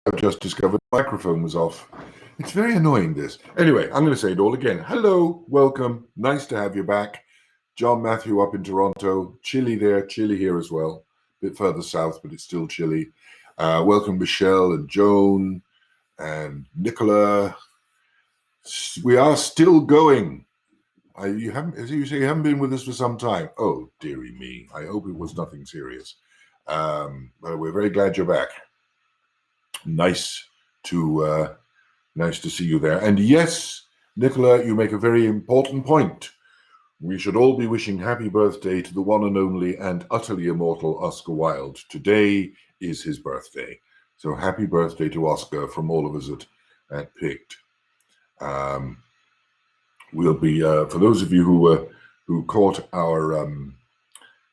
I've just discovered the microphone was off. It's very annoying, this. Anyway, I'm going to say it all again. Hello, welcome. Nice to have you back. John Matthew up in Toronto. Chilly there, chilly here as well. A bit further south, but it's still chilly. Welcome Michelle and Joan and Nicola. We are still going. You haven't been with us for some time. Oh, dearie me. I hope it was nothing serious. But we're very glad you're back. Nice to see you there. And yes, Nicola, you make a very important point. We should all be wishing happy birthday to the one and only and utterly immortal Oscar Wilde. Today is his birthday. So happy birthday to Oscar from all of us at PICT. We'll be, for those of you who caught our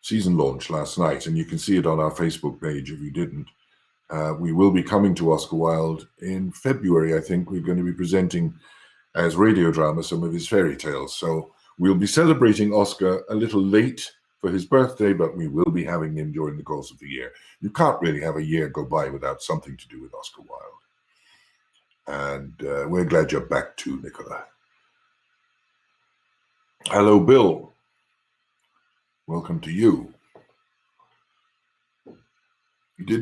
season launch last night, and you can see it on our Facebook page if you didn't, we will be coming to Oscar Wilde in February, I think. We're going to be presenting as radio drama some of his fairy tales. So we'll be celebrating Oscar a little late for his birthday, but we will be having him during the course of the year. You can't really have a year go by without something to do with Oscar Wilde. And we're glad you're back too, Nicola. Hello, Bill. Welcome to you.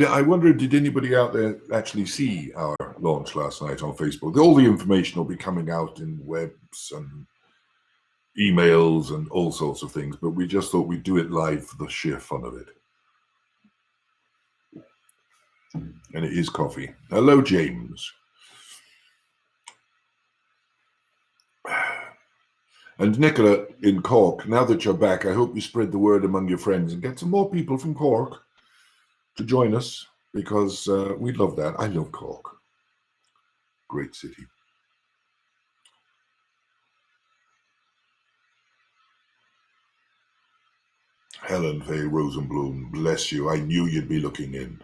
I wonder, did anybody out there actually see our launch last night on Facebook? All the information will be coming out in webs and emails and all sorts of things, but we just thought we'd do it live for the sheer fun of it. And it is coffee. Hello, James. And Nicola in Cork, now that you're back, I hope you spread the word among your friends and get some more people from Cork to join us, because we'd love that. I love Cork. Great city. Helen Faye Rosenblum, bless you. I knew you'd be looking in.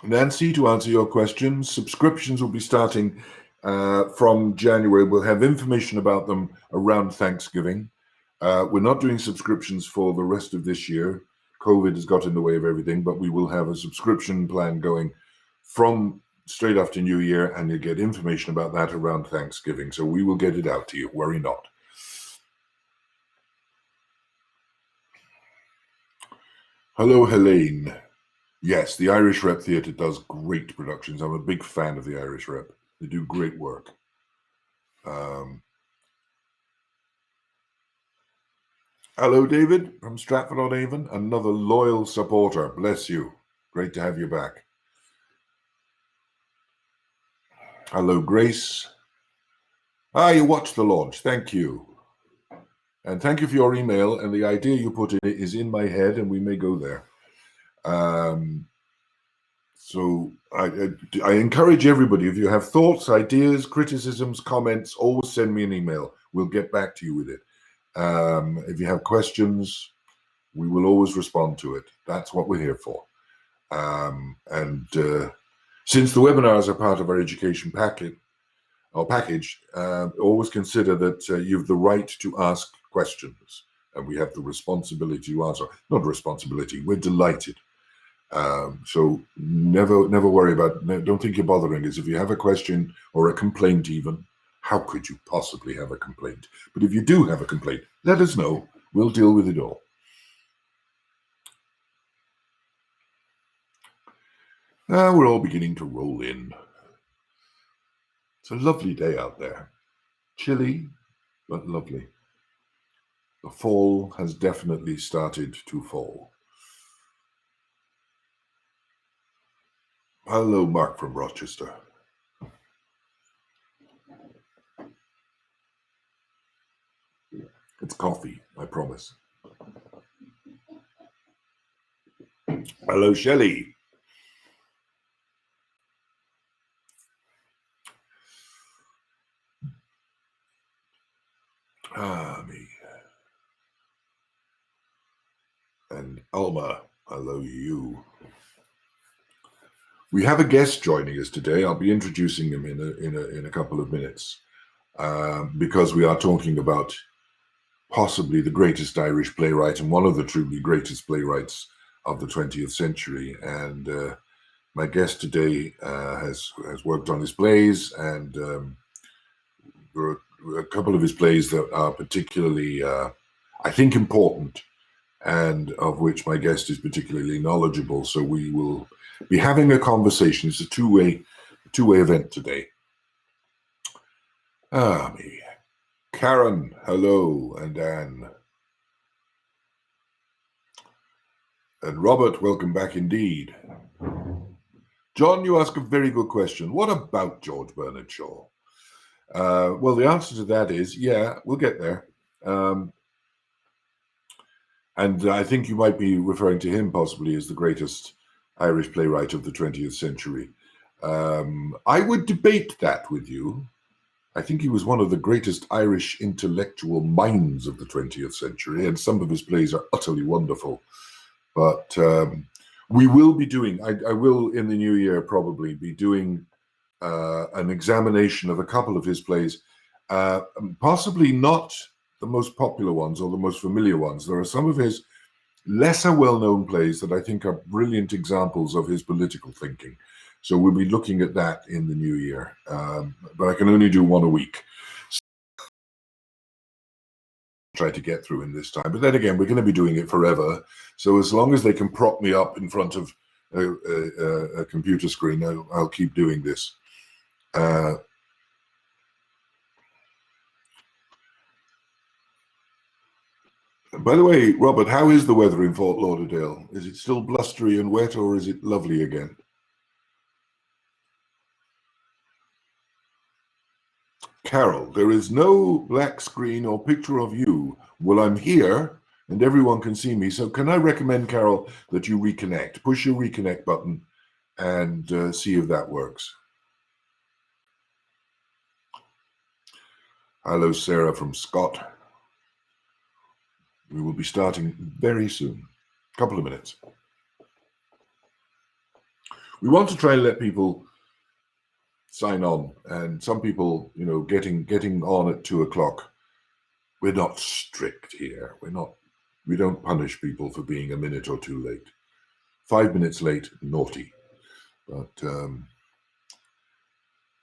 Nancy, to answer your questions, subscriptions will be starting from January. We'll have information about them around Thanksgiving. We're not doing subscriptions for the rest of this year. COVID has got in the way of everything, but we will have a subscription plan going from straight after New Year, and you'll get information about that around Thanksgiving. So we will get it out to you, worry not. Hello, Helene. Yes, the Irish Rep Theatre does great productions. I'm a big fan of the Irish Rep. They do great work. Hello, David from Stratford-on-Avon, another loyal supporter. Bless you. Great to have you back. Hello, Grace. You watched the launch. Thank you. And thank you for your email. And the idea you put in it is in my head, and we may go there. So I encourage everybody, if you have thoughts, ideas, criticisms, comments, always send me an email. We'll get back to you with it. If you have questions, we will always respond to it. That's what we're here for. Since the webinars are part of our education package, always consider that you have the right to ask questions, and we have the responsibility to answer. Not responsibility, we're delighted. So never worry about, don't think you're bothering us. If you have a question or a complaint even, how could you possibly have a complaint? But if you do have a complaint, let us know. We'll deal with it all. We're all beginning to roll in. It's a lovely day out there. Chilly, but lovely. The fall has definitely started to fall. Hello, Mark from Rochester. It's coffee, I promise. Hello, Shelley. Me. And Alma, hello you. We have a guest joining us today. I'll be introducing him in a couple of minutes, because we are talking about possibly the greatest Irish playwright and one of the truly greatest playwrights of the 20th century. And my guest today has worked on his plays, and there are a couple of his plays that are particularly, I think, important, and of which my guest is particularly knowledgeable. So we will be having a conversation. It's a two-way event today. Me. Karen, hello, and Anne. And Robert, welcome back indeed. John, you ask a very good question. What about George Bernard Shaw? Well, the answer to that is, yeah, we'll get there. And I think you might be referring to him possibly as the greatest Irish playwright of the 20th century. I would debate that with you. I think he was one of the greatest Irish intellectual minds of the 20th century, and some of his plays are utterly wonderful. But we will be doing, I will in the new year probably be doing an examination of a couple of his plays, possibly not the most popular ones or the most familiar ones. There are some of his lesser well-known plays that I think are brilliant examples of his political thinking. So we'll be looking at that in the new year, but I can only do one a week. So try to get through in this time, but then again, we're going to be doing it forever. So as long as they can prop me up in front of a computer screen, I'll keep doing this. By the way, Robert, how is the weather in Fort Lauderdale? Is it still blustery and wet, or is it lovely again? Carol, there is no black screen or picture of you. Well, I'm here and everyone can see me. So can I recommend, Carol, that you reconnect? Push your reconnect button and see if that works. Hello, Sarah from Scott. We will be starting very soon. A couple of minutes. We want to try and let people sign on, and some people, you know, getting on at 2 o'clock. We're not strict here. We don't punish people for being a minute or two late. 5 minutes late, naughty. But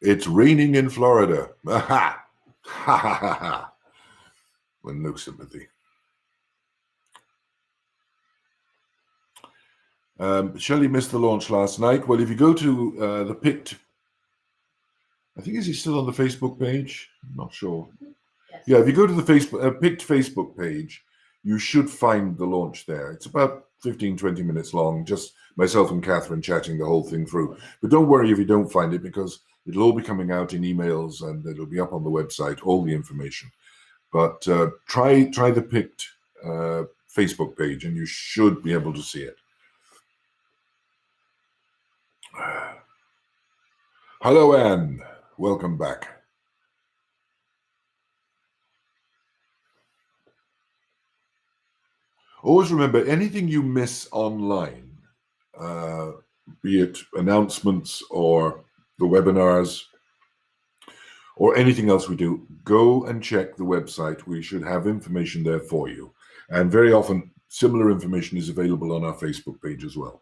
it's raining in Florida. Ha ha ha ha ha. With no sympathy. Shelley missed the launch last night. Well, if you go to the PICT, I think, is he still on the Facebook page? I'm not sure. Yes. Yeah, if you go to the PICT Facebook page, you should find the launch there. It's about 15-20 minutes long, just myself and Catherine chatting the whole thing through. But don't worry if you don't find it, because it'll all be coming out in emails and it'll be up on the website, all the information. But try the PICT Facebook page and you should be able to see it. Hello, Anne. Welcome back. Always remember, anything you miss online, be it announcements or the webinars or anything else we do, go and check the website. We should have information there for you. And very often, similar information is available on our Facebook page as well.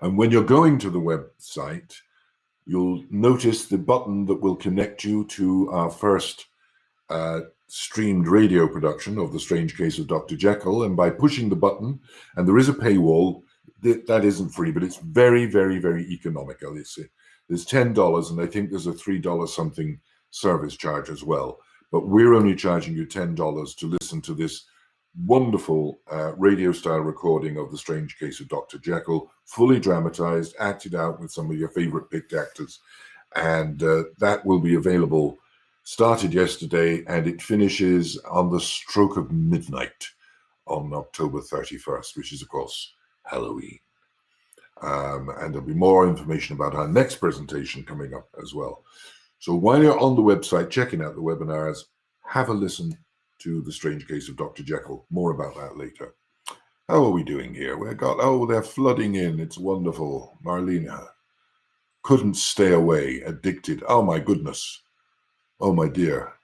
And when you're going to the website, you'll notice the button that will connect you to our first streamed radio production of The Strange Case of Dr. Jekyll. And by pushing the button, and there is a paywall, that isn't free, but it's very, very, very economical. There's $10, and I think there's a $3 something service charge as well. But we're only charging you $10 to listen to this wonderful radio-style recording of The Strange Case of Dr. Jekyll, fully dramatized, acted out with some of your favorite PICT actors. And that will be available, started yesterday, and it finishes on the stroke of midnight on October 31st, which is, of course, Halloween. And there'll be more information about our next presentation coming up as well. So while you're on the website checking out the webinars, have a listen to The Strange Case of Dr. Jekyll. More about that later. How are we doing here? They're flooding in. It's wonderful. Marlena couldn't stay away, addicted. Oh my goodness. Oh my dear.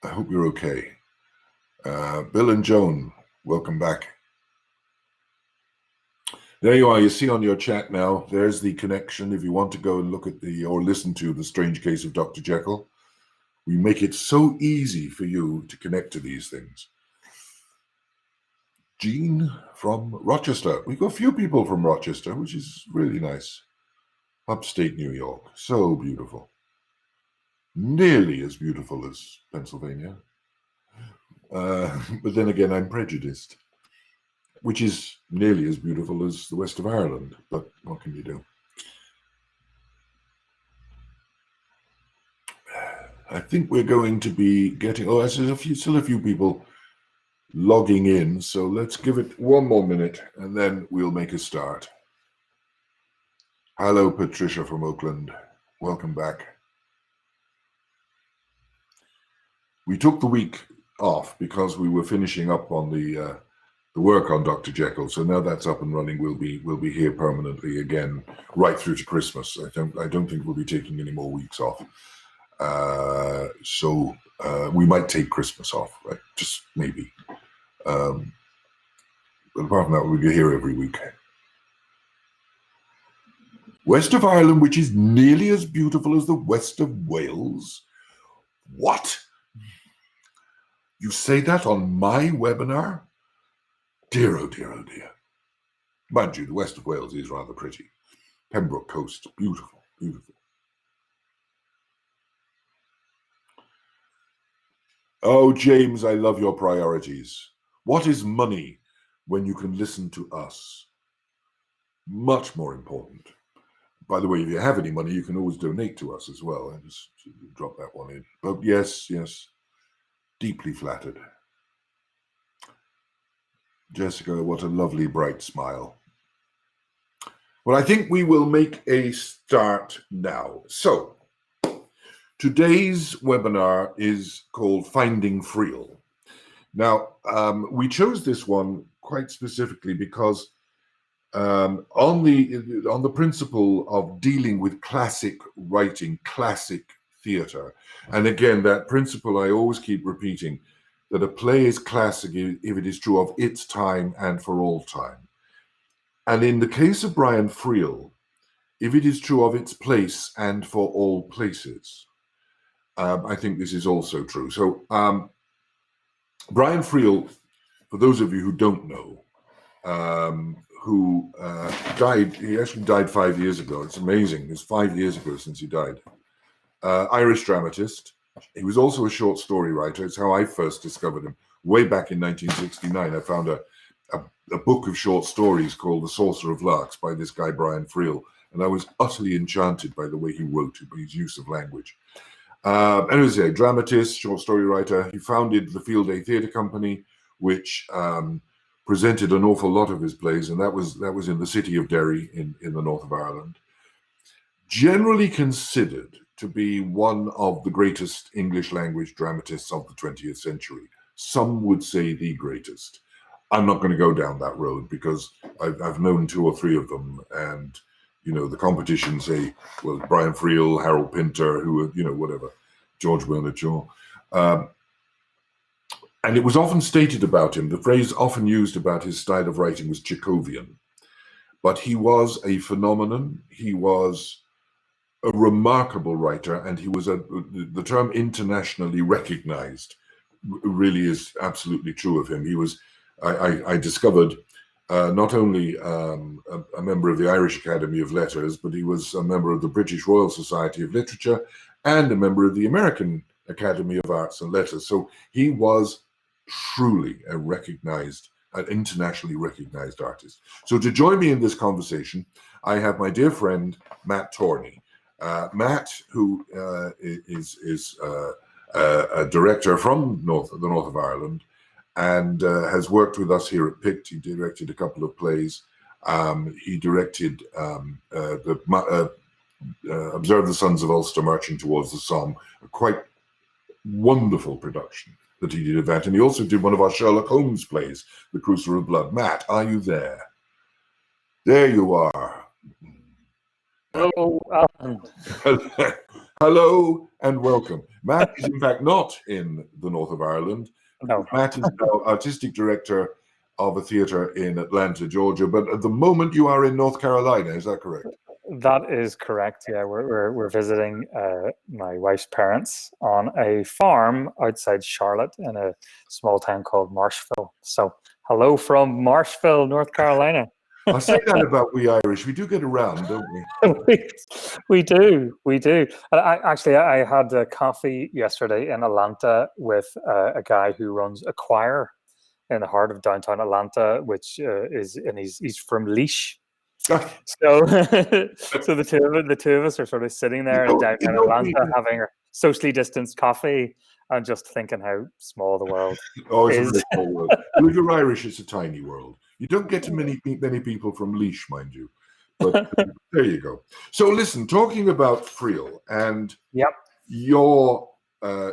I hope you're okay. Bill and Joan, welcome back. There you are. You see on your chat now, there's the connection. If you want to go and look at or listen to The Strange Case of Dr. Jekyll, we make it so easy for you to connect to these things. Jean from Rochester. We've got a few people from Rochester, which is really nice. Upstate New York. So beautiful. Nearly as beautiful as Pennsylvania. But then again, I'm prejudiced, which is nearly as beautiful as the west of Ireland. But what can you do? I think we're going to be getting... Oh, there's still a few people logging in. So let's give it one more minute and then we'll make a start. Hello, Patricia from Oakland. Welcome back. We took the week off because we were finishing up on the work on Dr. Jekyll. So now that's up and running. We'll be here permanently again, right through to Christmas. I don't think we'll be taking any more weeks off. So we might take Christmas off, right? Just maybe. But apart from that, we'll be here every week. West of Ireland, which is nearly as beautiful as the west of Wales. What? You say that on my webinar? Dear, oh dear, oh dear. Mind you, the west of Wales is rather pretty. Pembroke Coast, beautiful, beautiful. Oh, James, I love your priorities. What is money when you can listen to us? Much more important. By the way, if you have any money, you can always donate to us as well. I just drop that one in. But yes, deeply flattered. Jessica, what a lovely, bright smile. Well, I think we will make a start now. So, today's webinar is called Finding Friel. Now, we chose this one quite specifically because on the principle of dealing with classic writing, classic theatre, and again, that principle I always keep repeating, that a play is classic if it is true of its time and for all time. And in the case of Brian Friel, if it is true of its place and for all places. I think this is also true. So Brian Friel, for those of you who don't know, who died, he actually died 5 years ago. It's amazing. It's 5 years ago since he died. Irish dramatist. He was also a short story writer. It's how I first discovered him. Way back in 1969, I found a book of short stories called The Saucer of Larks by this guy, Brian Friel. And I was utterly enchanted by the way he wrote, by his use of language. And he was a dramatist, short story writer. He founded the Field Day Theatre Company, which presented an awful lot of his plays, and that was in the city of Derry in the north of Ireland. Generally considered to be one of the greatest English language dramatists of the 20th century. Some would say the greatest. I'm not going to go down that road because I've known 2 or 3 of them, and the competition say, well, Brian Friel, Harold Pinter, who whatever, George Bernard Shaw. And it was often stated about him, the phrase often used about his style of writing was Chekhovian. But he was a phenomenon. He was a remarkable writer, and he was the term internationally recognized really is absolutely true of him. He was, I discovered, not only a member of the Irish Academy of Letters, but he was a member of the British Royal Society of Literature and a member of the American Academy of Arts and Letters. So he was truly a recognized, an internationally recognized artist. So to join me in this conversation, I have my dear friend, Matt Torney. Matt, who is a director from the north of Ireland, and has worked with us here at PICT. He directed a couple of plays. He directed Observe the Sons of Ulster Marching Towards the Somme, a quite wonderful production that he did of that. And he also did one of our Sherlock Holmes plays, The Crucible of Blood. Matt, are you there? There you are. Hello, Hello and welcome. Matt is in fact not in the north of Ireland. No. Matt is now artistic director of a theater in Atlanta, Georgia, but at the moment you are in North Carolina. Is that correct? That is correct. Yeah, we're visiting my wife's parents on a farm outside Charlotte in a small town called Marshville. So, hello from Marshville, North Carolina. I say that about we Irish. We do get around, don't we? we do. And I had a coffee yesterday in Atlanta with a guy who runs a choir in the heart of downtown Atlanta, which he's from Laois. So, so the two of us are sort of sitting there in downtown Atlanta having a socially distanced coffee and just thinking how small the world it's is. a very small world. If you're Irish, it's a tiny world. You don't get to many people from Laois, mind you. But there you go. So listen, talking about Friel and your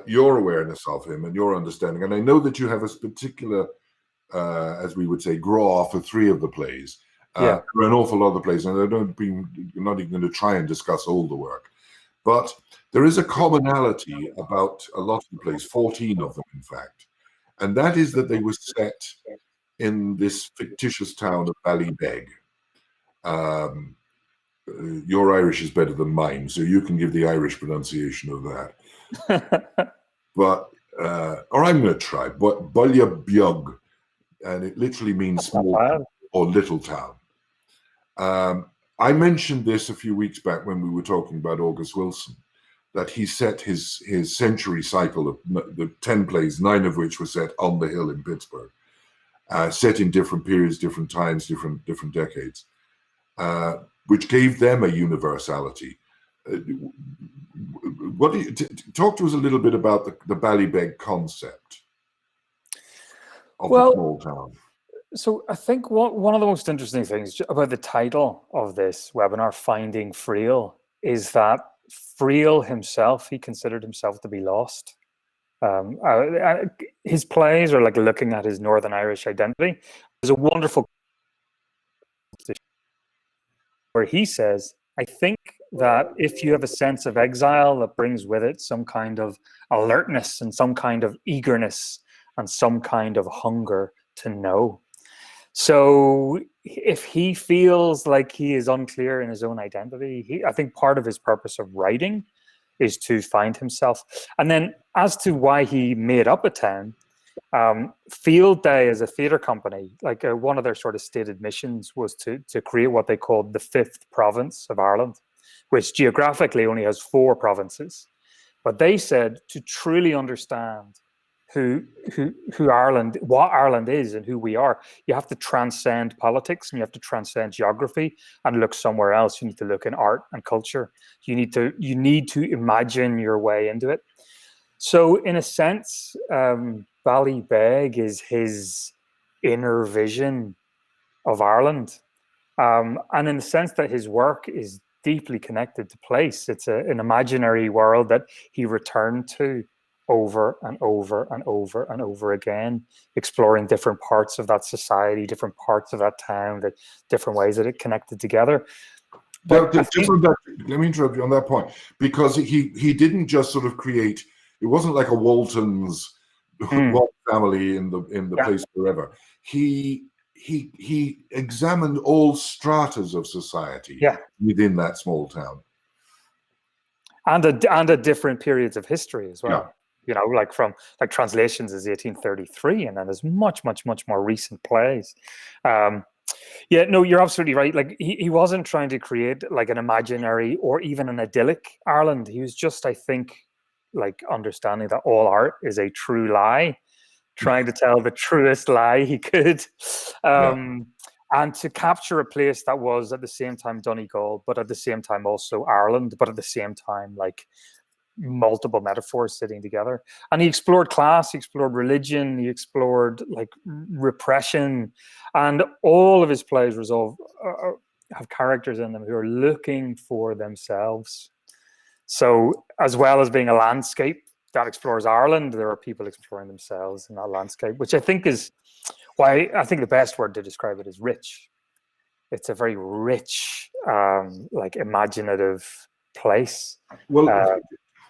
awareness of him and your understanding, and I know that you have a particular, as we would say, graw for three of the plays. There are an awful lot of plays, and you're not even going to try and discuss all the work. But there is a commonality about a lot of the plays, 14 of them, in fact. And that is that they were set in this fictitious town of Ballybeg. Your Irish is better than mine, so you can give the Irish pronunciation of that. But, or I'm going to try, but Ballybeg, and it literally means small or little town. I mentioned this a few weeks back when we were talking about August Wilson, that he set his century cycle of the 10 plays, 9 of which were set on the Hill in Pittsburgh, set in different periods, different times, different decades, which gave them a universality. What do you talk to us a little bit about the Ballybeg concept of the small town? So I think one of the most interesting things about the title of this webinar, Finding Friel, is that Friel himself, he considered himself to be lost. His plays are like looking at his Northern Irish identity. There's a wonderful where he says, I think that if you have a sense of exile that brings with it some kind of alertness and some kind of eagerness and some kind of hunger to know. So if he feels like he is unclear in his own identity, I think part of his purpose of writing is to find himself. And then as to why he made up a town, Field Day as a theatre company, like one of their sort of stated missions was to create what they called the 5th province of Ireland, which geographically only has 4 provinces. But they said to truly understand who Ireland, what Ireland is and who we are, you have to transcend politics and you have to transcend geography and look somewhere else. You need to look in art and culture. You need to imagine your way into it. So in a sense, Ballybeg is his inner vision of Ireland. And in the sense that his work is deeply connected to place. It's an imaginary world that he returned to over and over and over and over again, exploring different parts of that society, different parts of that town, the different ways that it connected together. But let me interrupt you on that point, because he didn't just sort of create. It wasn't like a Walton's family in the place forever. He examined all stratas of society within that small town, and at different periods of history as well. Yeah. You know, like Translations is 1833, and then there's much more recent plays. Yeah, no, you're absolutely right. Like he wasn't trying to create like an imaginary or even an idyllic Ireland. He was just, I think, like understanding that all art is a true lie, trying to tell the truest lie he could. And to capture a place that was at the same time Donegal, but at the same time also Ireland, but at the same time like multiple metaphors sitting together. And he explored class, he explored religion, he explored like repression, and all of his plays have characters in them who are looking for themselves. So as well as being a landscape that explores Ireland, there are people exploring themselves in that landscape, which I think is why I think the best word to describe it is rich. It's a very rich, like imaginative place. Well,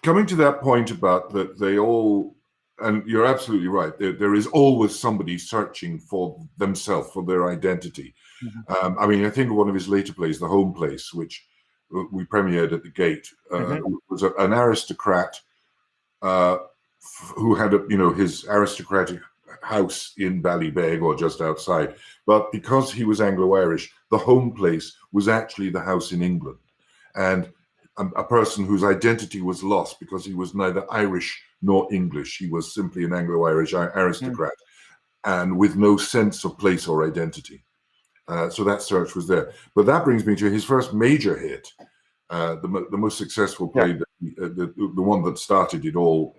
coming to that point about that, they all and you're absolutely right. There is always somebody searching for themselves, for their identity. I mean, I think of one of his later plays, The Home Place, which we premiered at the Gate, was an aristocrat who had his aristocratic house in Ballybeg or just outside. But because he was Anglo-Irish, the home place was actually the house in England. And a person whose identity was lost because he was neither Irish nor English. He was simply an Anglo-Irish aristocrat and with no sense of place or identity. So that search was there. But that brings me to his first major hit, the most successful play, the one that started it all.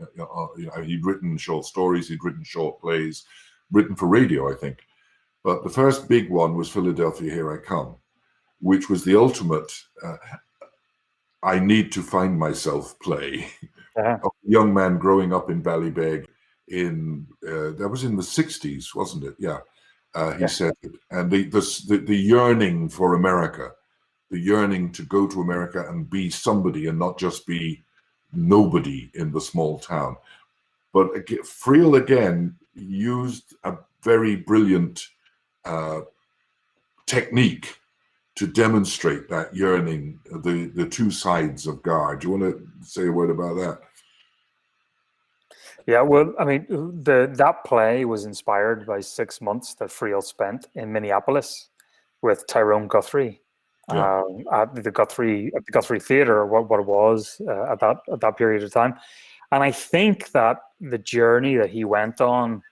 He'd written short stories, he'd written short plays, written for radio, I think. But the first big one was Philadelphia, Here I Come, which was the ultimate I need to find myself play. A young man growing up in Ballybeg that was in the 60s, wasn't it? Yeah. He said it. And the yearning for America, the yearning to go to America and be somebody and not just be nobody in the small town. But Friel again used a very brilliant technique to demonstrate that yearning, the two sides of God. Do you want to say a word about that? Yeah, well, I mean, that play was inspired by 6 months that Friel spent in Minneapolis with Tyrone Guthrie at the Guthrie Theater, or what it was at that period of time. And I think that the journey that he went on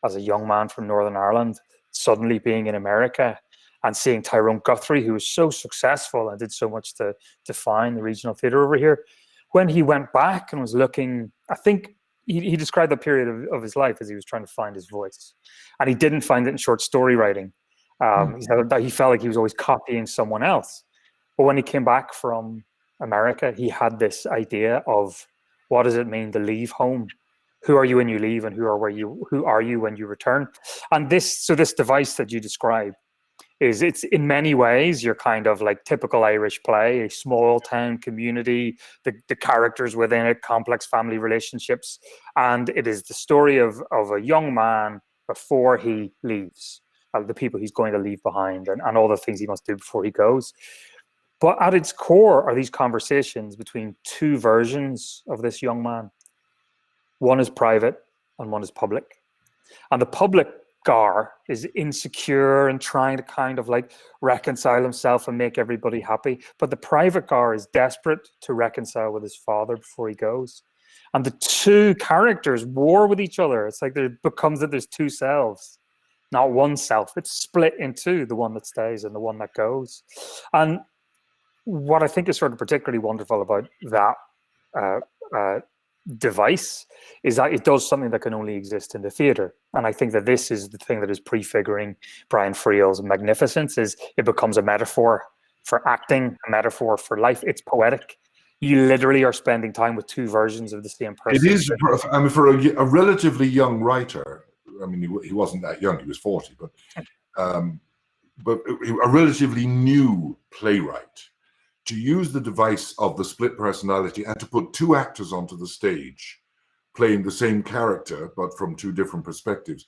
as a young man from Northern Ireland, suddenly being in America and seeing Tyrone Guthrie, who was so successful and did so much to define the regional theater over here, when he went back and was looking, I think he described the period of his life as he was trying to find his voice, and he didn't find it in short story writing. He said that he felt like he was always copying someone else. But when he came back from America, he had this idea of, what does it mean to leave home? Who are you when you leave, and who are you when you return? And this device that you describe it's in many ways you're kind of like typical Irish play, a small town community, the characters within it, complex family relationships, and it is the story of a young man before he leaves, the people he's going to leave behind, and all the things he must do before he goes. But at its core are these conversations between two versions of this young man. One is private and one is public. And the public Gar is insecure and trying to kind of like reconcile himself and make everybody happy. But the private Gar is desperate to reconcile with his father before he goes. And the two characters war with each other. It's like there becomes that there's two selves, not one self. It's split in two, the one that stays and the one that goes. And what I think is sort of particularly wonderful about that device is that it does something that can only exist in the theater. And I think that this is the thing that is prefiguring Brian Friel's magnificence, is it becomes a metaphor for acting, a metaphor for life. It's poetic. You literally are spending time with two versions of the same person. It is, I mean, for a relatively young writer, I mean, he wasn't that young, he was 40, but a relatively new playwright, to use the device of the split personality and to put two actors onto the stage playing the same character but from two different perspectives,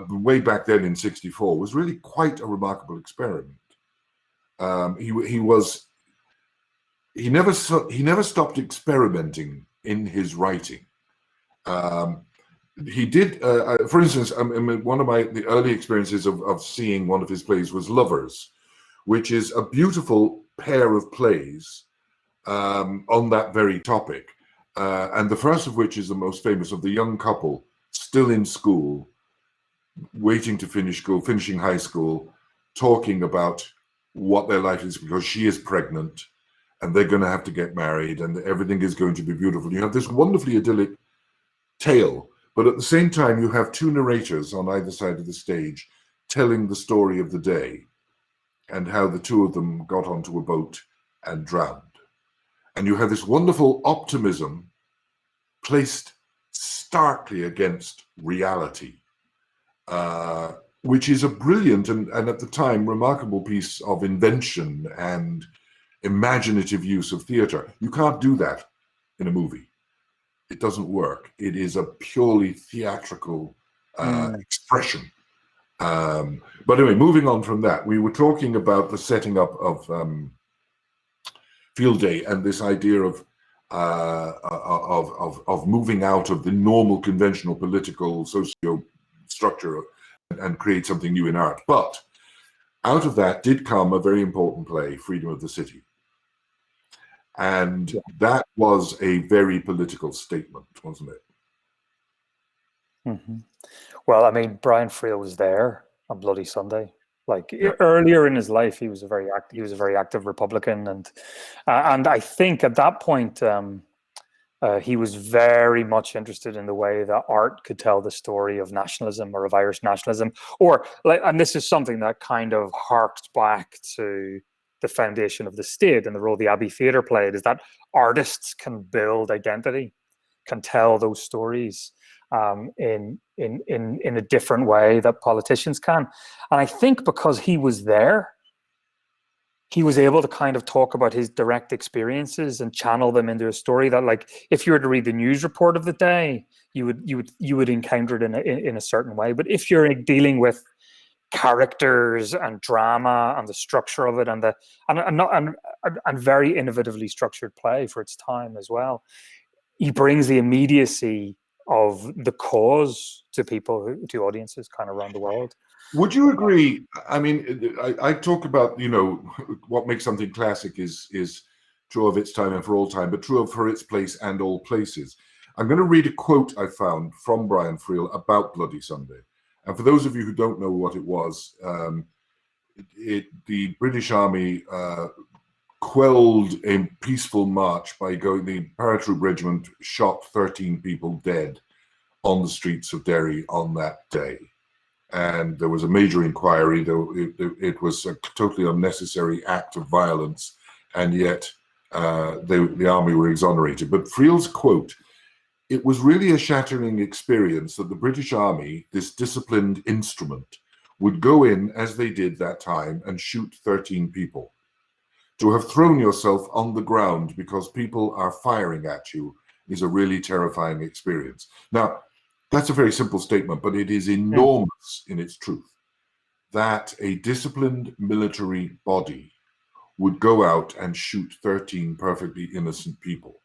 way back then in '64, was really quite a remarkable experiment. He never stopped experimenting in his writing. He did, for instance, one of the early experiences of seeing one of his plays was Lovers, which is a beautiful pair of plays on that very topic. And the first of which is the most famous, of the young couple still in school, waiting to finish school, finishing high school, talking about what their life is because she is pregnant and they're going to have to get married and everything is going to be beautiful. You have this wonderfully idyllic tale, but at the same time, you have two narrators on either side of the stage telling the story of the day and how the two of them got onto a boat and drowned. And you have this wonderful optimism placed starkly against reality, which is a brilliant and at the time remarkable piece of invention and imaginative use of theater. You can't do that in a movie. it doesn't work. It is a purely theatrical expression. But anyway, moving on from that, we were talking about the setting up of Field Day and this idea of moving out of the normal conventional political socio structure and create something new in art. But out of that did come a very important play, Freedom of the City. And that was a very political statement, wasn't it? Mm-hmm. Well, I mean, Brian Friel was there on Bloody Sunday. Like earlier in his life, he was a very active Republican, and I think at that point he was very much interested in the way that art could tell the story of nationalism or of Irish nationalism, or like, and this is something that kind of harked back to the foundation of the state and the role the Abbey Theatre played, is that artists can build identity, can tell those stories in a different way that politicians can. And I think because he was there, he was able to kind of talk about his direct experiences and channel them into a story that, like, if you were to read the news report of the day, you would encounter it in a certain way. But if you're dealing with characters and drama and the structure of it and very innovatively structured play for its time as well, he brings the immediacy of the cause to people, to audiences kind of around the world. Would you agree? I mean, I talk about, you know, what makes something classic is true of its time and for all time, but true of for its place and all places. I'm going to read a quote I found from Brian Friel about Bloody Sunday. And for those of you who don't know what it was, the British Army quelled a peaceful march by going, the paratroop regiment shot 13 people dead on the streets of Derry on that day. And there was a major inquiry, though it was a totally unnecessary act of violence, and yet the army were exonerated. But Friel's quote, "It was really a shattering experience that the British Army, this disciplined instrument, would go in as they did that time and shoot 13 people. To have thrown yourself on the ground because people are firing at you is a really terrifying experience." Now, that's a very simple statement, but it is enormous in its truth, that a disciplined military body would go out and shoot 13 perfectly innocent people.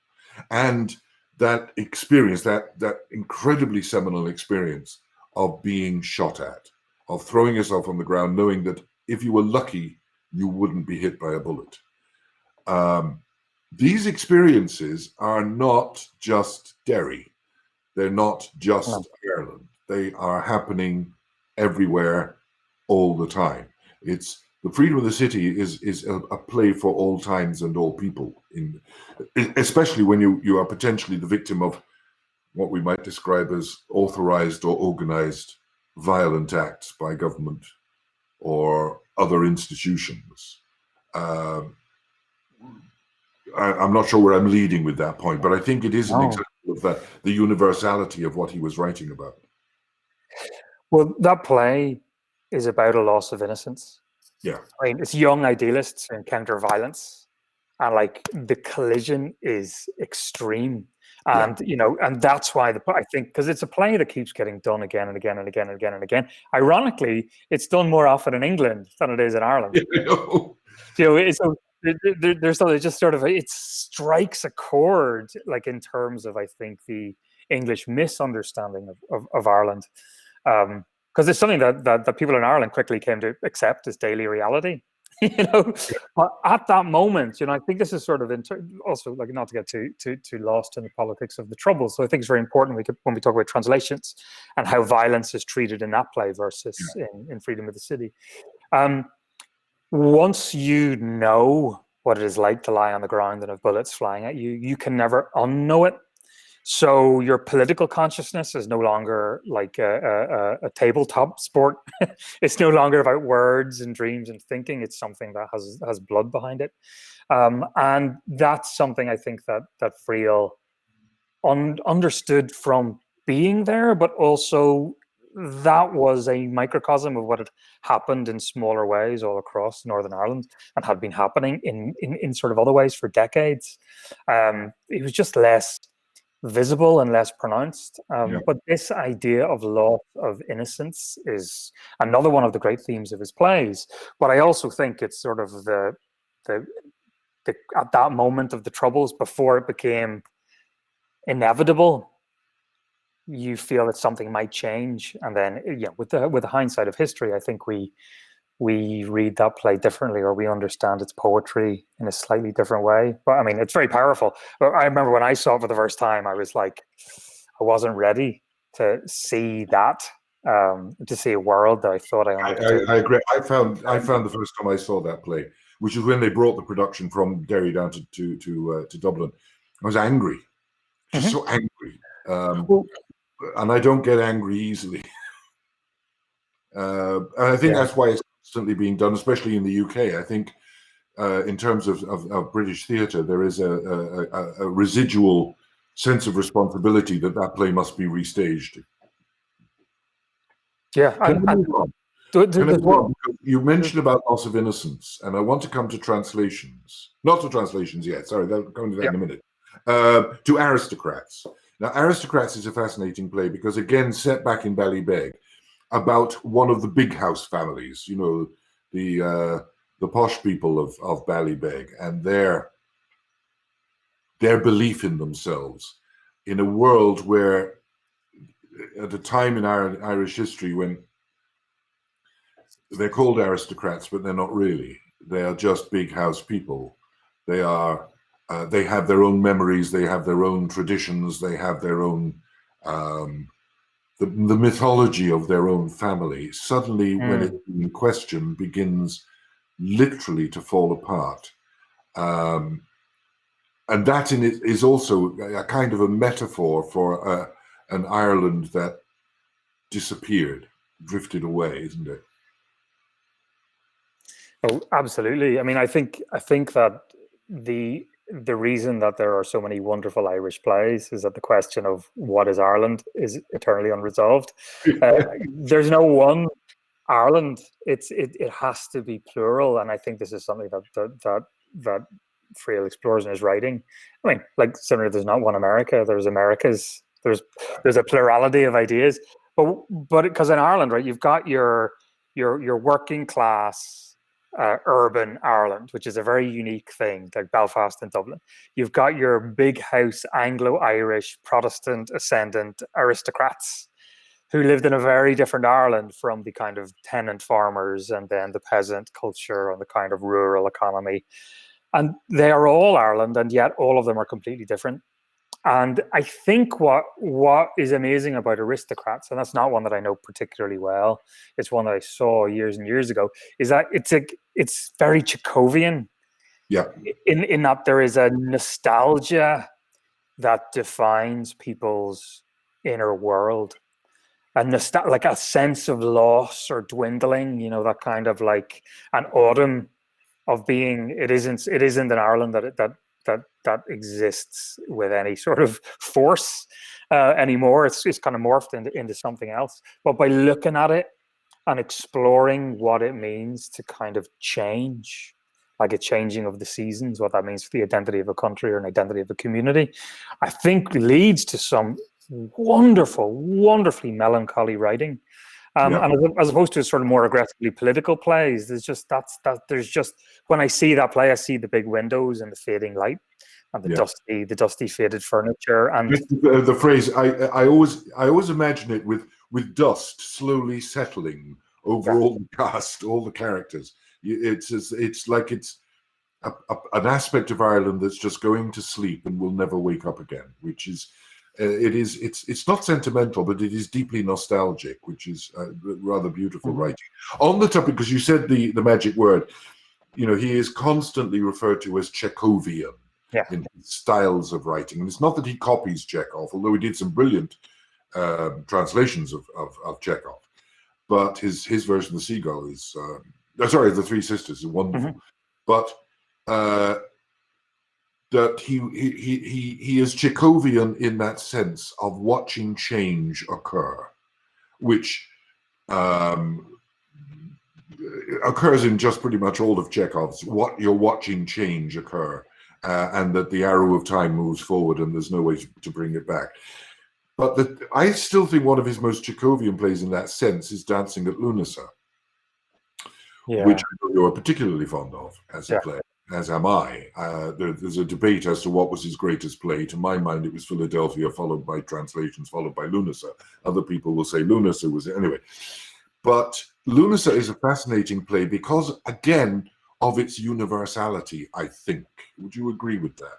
And that experience, that incredibly seminal experience of being shot at, of throwing yourself on the ground, knowing that if you were lucky, you wouldn't be hit by a bullet. These experiences are not just Derry. They're not just Ireland. They are happening everywhere all the time. It's the Freedom of the City is a play for all times and all people, especially when you are potentially the victim of what we might describe as authorized or organized violent acts by government or other institutions. I'm not sure where I'm leading with that point, but I think it is an example of the universality of what he was writing about. Well, that play is about a loss of innocence. Yeah. I mean, it's young idealists who encounter violence, and like the collision is extreme. And you know, and that's why I think, because it's a play that keeps getting done again and again and again and again and again. Ironically, it's done more often in England than it is in Ireland. Yeah, I know. You know, it's there's just sort of it strikes a chord, like in terms of, I think, the English misunderstanding of Ireland, because it's something that people in Ireland quickly came to accept as daily reality. You know, but at that moment, you know, I think this is sort of also, like, not to get too lost in the politics of the Troubles. So I think it's very important when we talk about translations and how violence is treated in that play versus in Freedom of the City. Once you know what it is like to lie on the ground and have bullets flying at you, you can never unknow it. So your political consciousness is no longer like a tabletop sport. It's no longer about words and dreams and thinking. It's something that has blood behind it. And that's something I think that Friel understood from being there, but also that was a microcosm of what had happened in smaller ways all across Northern Ireland and had been happening in sort of other ways for decades. It was just less visible and less pronounced. Yeah. But this idea of loss of innocence is another one of the great themes of his plays. But I also think it's sort of the at that moment of the Troubles, before it became inevitable, you feel that something might change, and then with the hindsight of history, I think we read that play differently, or we understand its poetry in a slightly different way. But I mean, it's very powerful. But I remember when I saw it for the first time, I was like, I wasn't ready to see that, to see a world that I thought I understood. I agree. I found the first time I saw that play, which is when they brought the production from Derry down to Dublin. I was angry, just so angry, Well, and I don't get angry easily. And I think that's why it's constantly being done, especially in the UK. I think in terms of British theatre, there is a residual sense of responsibility that play must be restaged. yeah, Can I move on? Because you mentioned about loss of innocence, and I want to come to translations. Not to translations yet. Sorry, I'll come to that in a minute. To Aristocrats. Now, Aristocrats is a fascinating play because, again, set back in Ballybeg, about one of the big house families. You know, the posh people of Ballybeg, and their belief in themselves in a world where, at a time in Irish history when they're called aristocrats, but they're not really. They are just big house people. They are. They have their own memories. They have their own traditions. They have their own the mythology of their own family. Suddenly, when it's in question, begins literally to fall apart. And that in it is also a kind of a metaphor for an Ireland that disappeared, drifted away, isn't it? Oh, absolutely. I mean, I think that the reason that there are so many wonderful Irish plays is that the question of what is Ireland is eternally unresolved. There's no one Ireland. It has to be plural, and I think this is something that Friel explores in his writing. I mean, like, similarly, there's not one America. There's Americas. There's a plurality of ideas, but because in Ireland, right, you've got your working class. Urban Ireland, which is a very unique thing, like Belfast and Dublin. You've got your big house Anglo-Irish Protestant ascendant aristocrats who lived in a very different Ireland from the kind of tenant farmers and then the peasant culture and the kind of rural economy. And they are all Ireland, and yet all of them are completely different. And I think what is amazing about Aristocrats, and that's not one that I know particularly well, it's one that I saw years and years ago, is that it's very Chekhovian. Yeah. In that there is a nostalgia that defines people's inner world. Like a sense of loss or dwindling, you know, that kind of like an autumn of being. It isn't an Ireland that exists with any sort of force anymore. It's kind of morphed into something else. But by looking at it and exploring what it means to kind of change, like a changing of the seasons, what that means for the identity of a country or an identity of a community, I think leads to some wonderfully melancholy writing. And as opposed to sort of more aggressively political plays, there's just when I see that play, I see the big windows and the fading light and the dusty faded furniture. And the phrase I always imagine it with dust slowly settling over all the cast, all the characters. It's like it's an aspect of Ireland that's just going to sleep and will never wake up again, which is. It's not sentimental, but it is deeply nostalgic, which is rather beautiful writing. On the topic, because you said the magic word, you know, he is constantly referred to as Chekhovian in his styles of writing. And it's not that he copies Chekhov, although he did some brilliant translations of Chekhov. But his version of The Seagull is, The Three Sisters is wonderful. But that he is Chekhovian in that sense of watching change occur, which occurs in just pretty much all of Chekhov's. What you're watching change occur, and that the arrow of time moves forward and there's no way to bring it back. But I still think one of his most Chekhovian plays in that sense is Dancing at Lunasa, which I know you're particularly fond of as a play, as am I. There's a debate as to what was his greatest play. To my mind, it was Philadelphia, followed by Translations, followed by Lunasa. Other people will say Lunasa was it. Anyway. But Lunasa is a fascinating play because, again, of its universality, I think. Would you agree with that?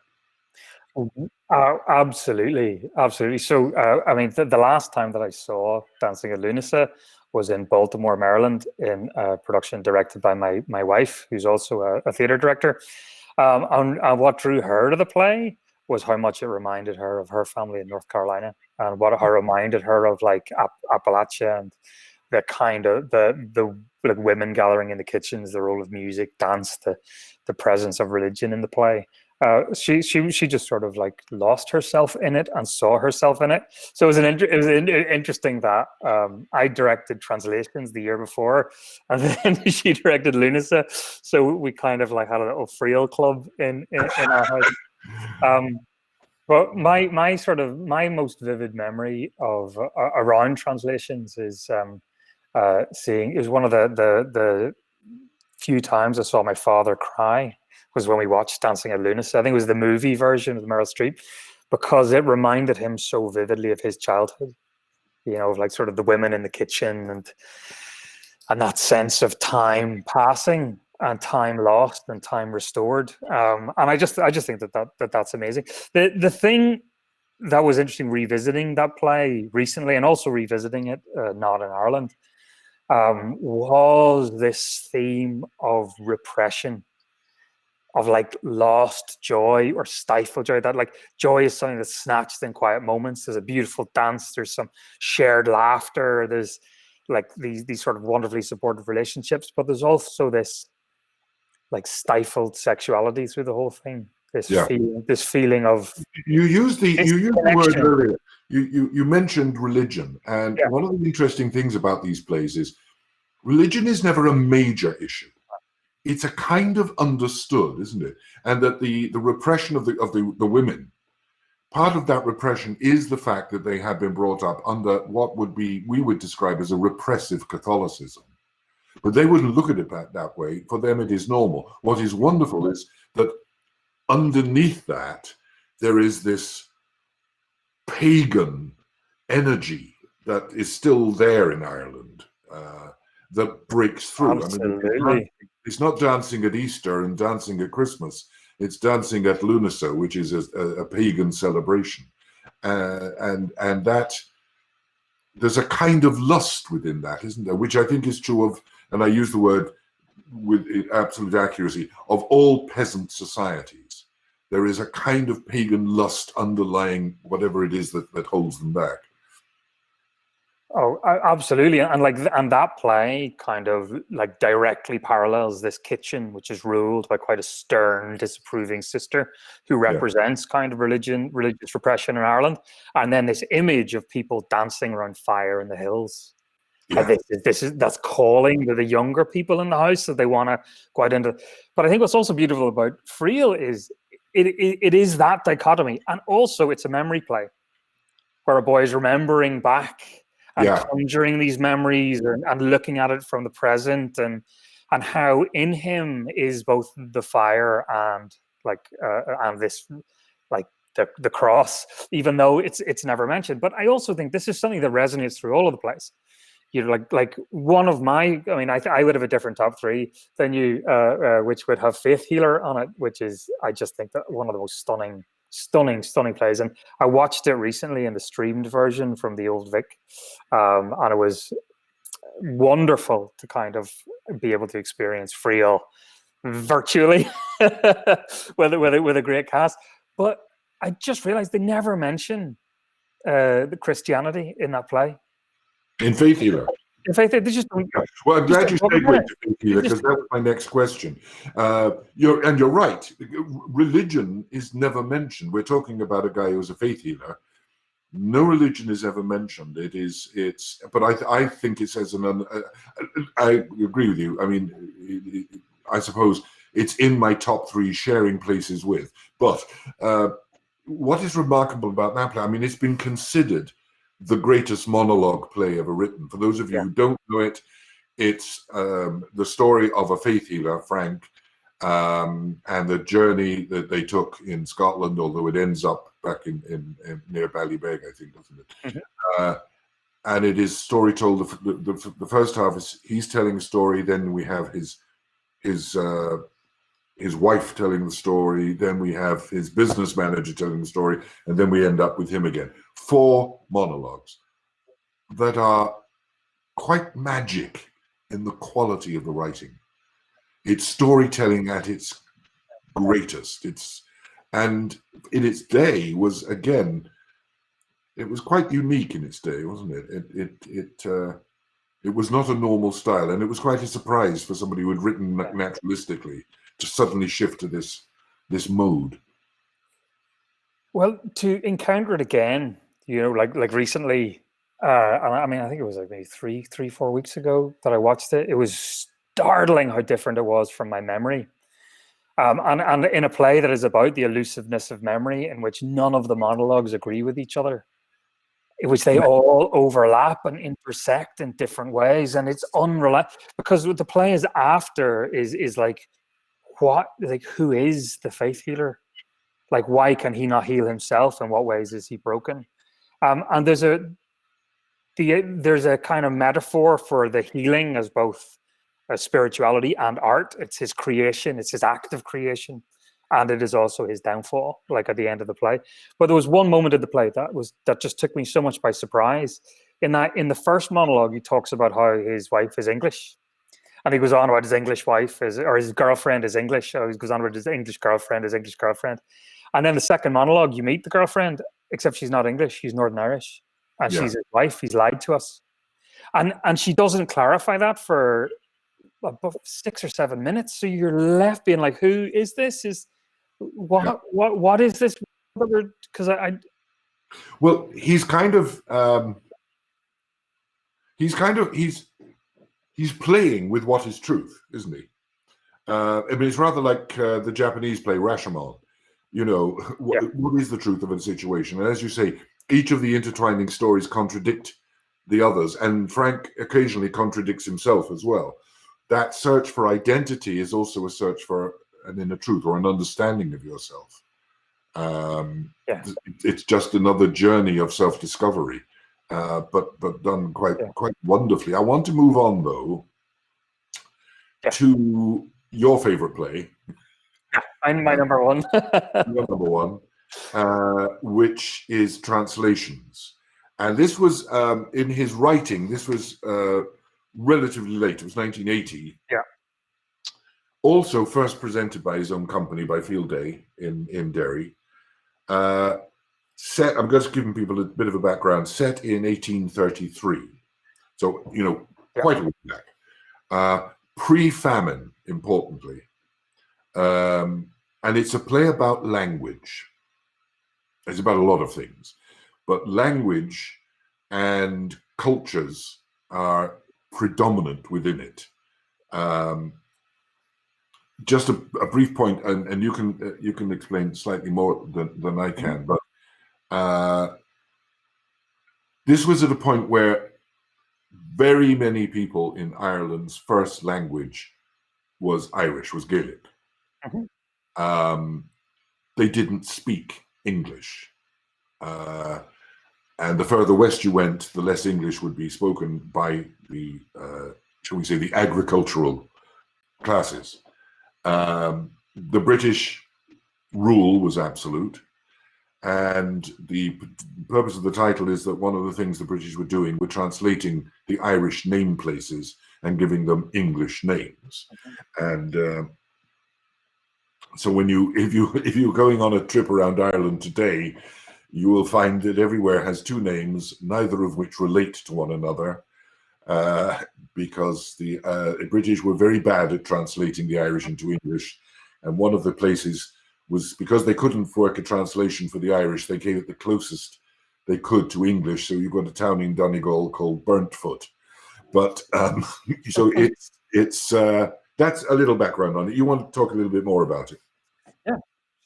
Absolutely, absolutely. So, I mean, the last time that I saw Dancing at Lunasa was in Baltimore, Maryland, in a production directed by my wife, who's also a theater director. And what drew her to the play was how much it reminded her of her family in North Carolina, and what it reminded her of, like, Appalachia, and the kind of the like women gathering in the kitchens, the role of music, dance, the presence of religion in the play. She just sort of like lost herself in it and saw herself in it. So it was interesting that I directed Translations the year before, and then she directed Lunasa. So we kind of like had a little Friel club in our house. But my most vivid memory of around Translations is seeing, it was one of the few times I saw my father cry was when we watched Dancing at Lunasa. I think it was the movie version with Meryl Streep, because it reminded him so vividly of his childhood, you know, of like sort of the women in the kitchen and that sense of time passing and time lost and time restored. And I just think that's amazing. The thing that was interesting revisiting that play recently, and also revisiting it not in Ireland, was this theme of repression, of like lost joy or stifled joy. That like joy is something that's snatched in quiet moments. There's a beautiful dance, there's some shared laughter, there's like these sort of wonderfully supportive relationships, but there's also this like stifled sexuality through the whole thing. This feeling of you used the word earlier. You mentioned religion, and one of the interesting things about these plays is religion is never a major issue. It's a kind of understood, isn't it? And that the repression of the women, part of that repression is the fact that they have been brought up under what we would describe as a repressive Catholicism. But they wouldn't look at it that way. For them, it is normal. What is wonderful is that underneath that, there is this pagan energy that is still there in Ireland, that breaks through. Absolutely. I mean, it's not dancing at Easter and dancing at Christmas. It's dancing at Lunasa, which is a pagan celebration. And that there's a kind of lust within that, isn't there? Which I think is true of, and I use the word with absolute accuracy, of all peasant societies. There is a kind of pagan lust underlying whatever it is that holds them back. Oh, absolutely. And that play kind of like directly parallels this kitchen, which is ruled by quite a stern, disapproving sister who represents kind of religious repression in Ireland. And then this image of people dancing around fire in the hills. Yeah. That's calling to the younger people in the house that they want to go out into. But I think what's also beautiful about Friel is it is that dichotomy. And also it's a memory play where a boy is remembering back and conjuring these memories and looking at it from the present, and how in him is both the fire and this like the cross, even though it's never mentioned. But I also think this is something that resonates through all of the plays. You know, like one of my, I mean, I would have a different top three than you, which would have Faith Healer on it, which is, I just think that one of the most stunning plays. And I watched it recently in the streamed version from the Old Vic, and it was wonderful to kind of be able to experience Friel virtually with a great cast. But I just realized they never mention the Christianity in that play. In Faith Healer. In fact, they just don't. Well, I'm glad you segued to Faith Healer, because that was my next question. You're right. Religion is never mentioned. We're talking about a guy who's a faith healer. No religion is ever mentioned. But I think it says I agree with you. I mean, I suppose it's in my top 3 sharing places with. But what is remarkable about that play, I mean, it's been considered the greatest monologue play ever written. For those of you who don't know it, it's the story of a faith healer, Frank, and the journey that they took in Scotland, although it ends up back in near Ballybeg, I think, doesn't it? Mm-hmm. And it is story told. The first half is he's telling a story, then we have his wife telling the story, then we have his business manager telling the story, and then we end up with him again. 4 monologues that are quite magic in the quality of the writing. It's storytelling at its greatest. And in its day was, again, it was quite unique in its day, wasn't it? It was not a normal style, and it was quite a surprise for somebody who had written naturalistically to suddenly shift to this mode. Well, to encounter it again, like recently, I mean, I think it was like maybe 4 weeks ago that I watched it. It was startling how different it was from my memory. And in a play that is about the elusiveness of memory, in which none of the monologues agree with each other, in which they all overlap and intersect in different ways, and it's unreliable because what the play is after is like, who is the faith healer? Like, why can he not heal himself? In what ways is he broken? And there's a kind of metaphor for the healing as both a spirituality and art. It's his creation, it's his act of creation, and it is also his downfall, like at the end of the play. But there was one moment of the play that just took me so much by surprise. In the first monologue, he talks about how his wife is English, and he goes on about his English wife or his girlfriend is English. Or he goes on about his English girlfriend. And then the second monologue, you meet the girlfriend, except she's not English, she's Northern Irish, and she's his wife. He's lied to us, and she doesn't clarify that for about 6 or 7 minutes. So you're left being like, who is this? What is this? Because well, he's playing with what is truth, isn't he? I mean, it's rather like the Japanese play Rashomon. What is the truth of a situation? And as you say, each of the intertwining stories contradict the others, and Frank occasionally contradicts himself as well. That search for identity is also a search for an inner truth or an understanding of yourself. It's just another journey of self-discovery, but done quite wonderfully. I want to move on, though, to your favorite play. I'm my number one. Your number one, which is Translations. And this was, in his writing, this was relatively late. It was 1980. Yeah. Also first presented by his own company, by Field Day in Derry. I'm just giving people a bit of a background. Set in 1833. So, quite a way back. Pre-famine, importantly. And it's a play about language. It's about a lot of things. But language and cultures are predominant within it. Just a brief point, and you can explain slightly more than I can, but this was at a point where very many people in Ireland's first language was Irish, was Gaelic. They didn't speak English. And the further west you went, the less English would be spoken by the, shall we say, the agricultural classes. The British rule was absolute. And the purpose of the title is that one of the things the British were doing were translating the Irish name places and giving them English names. And so if you're going on a trip around Ireland today, you will find that everywhere has two names, neither of which relate to one another, because the British were very bad at translating the Irish into English. And one of the places was, because they couldn't work a translation for the Irish, they gave it the closest they could to English. So you've got a town in Donegal called Burntfoot. But so it's That's a little background on it. You want to talk a little bit more about it? Yeah,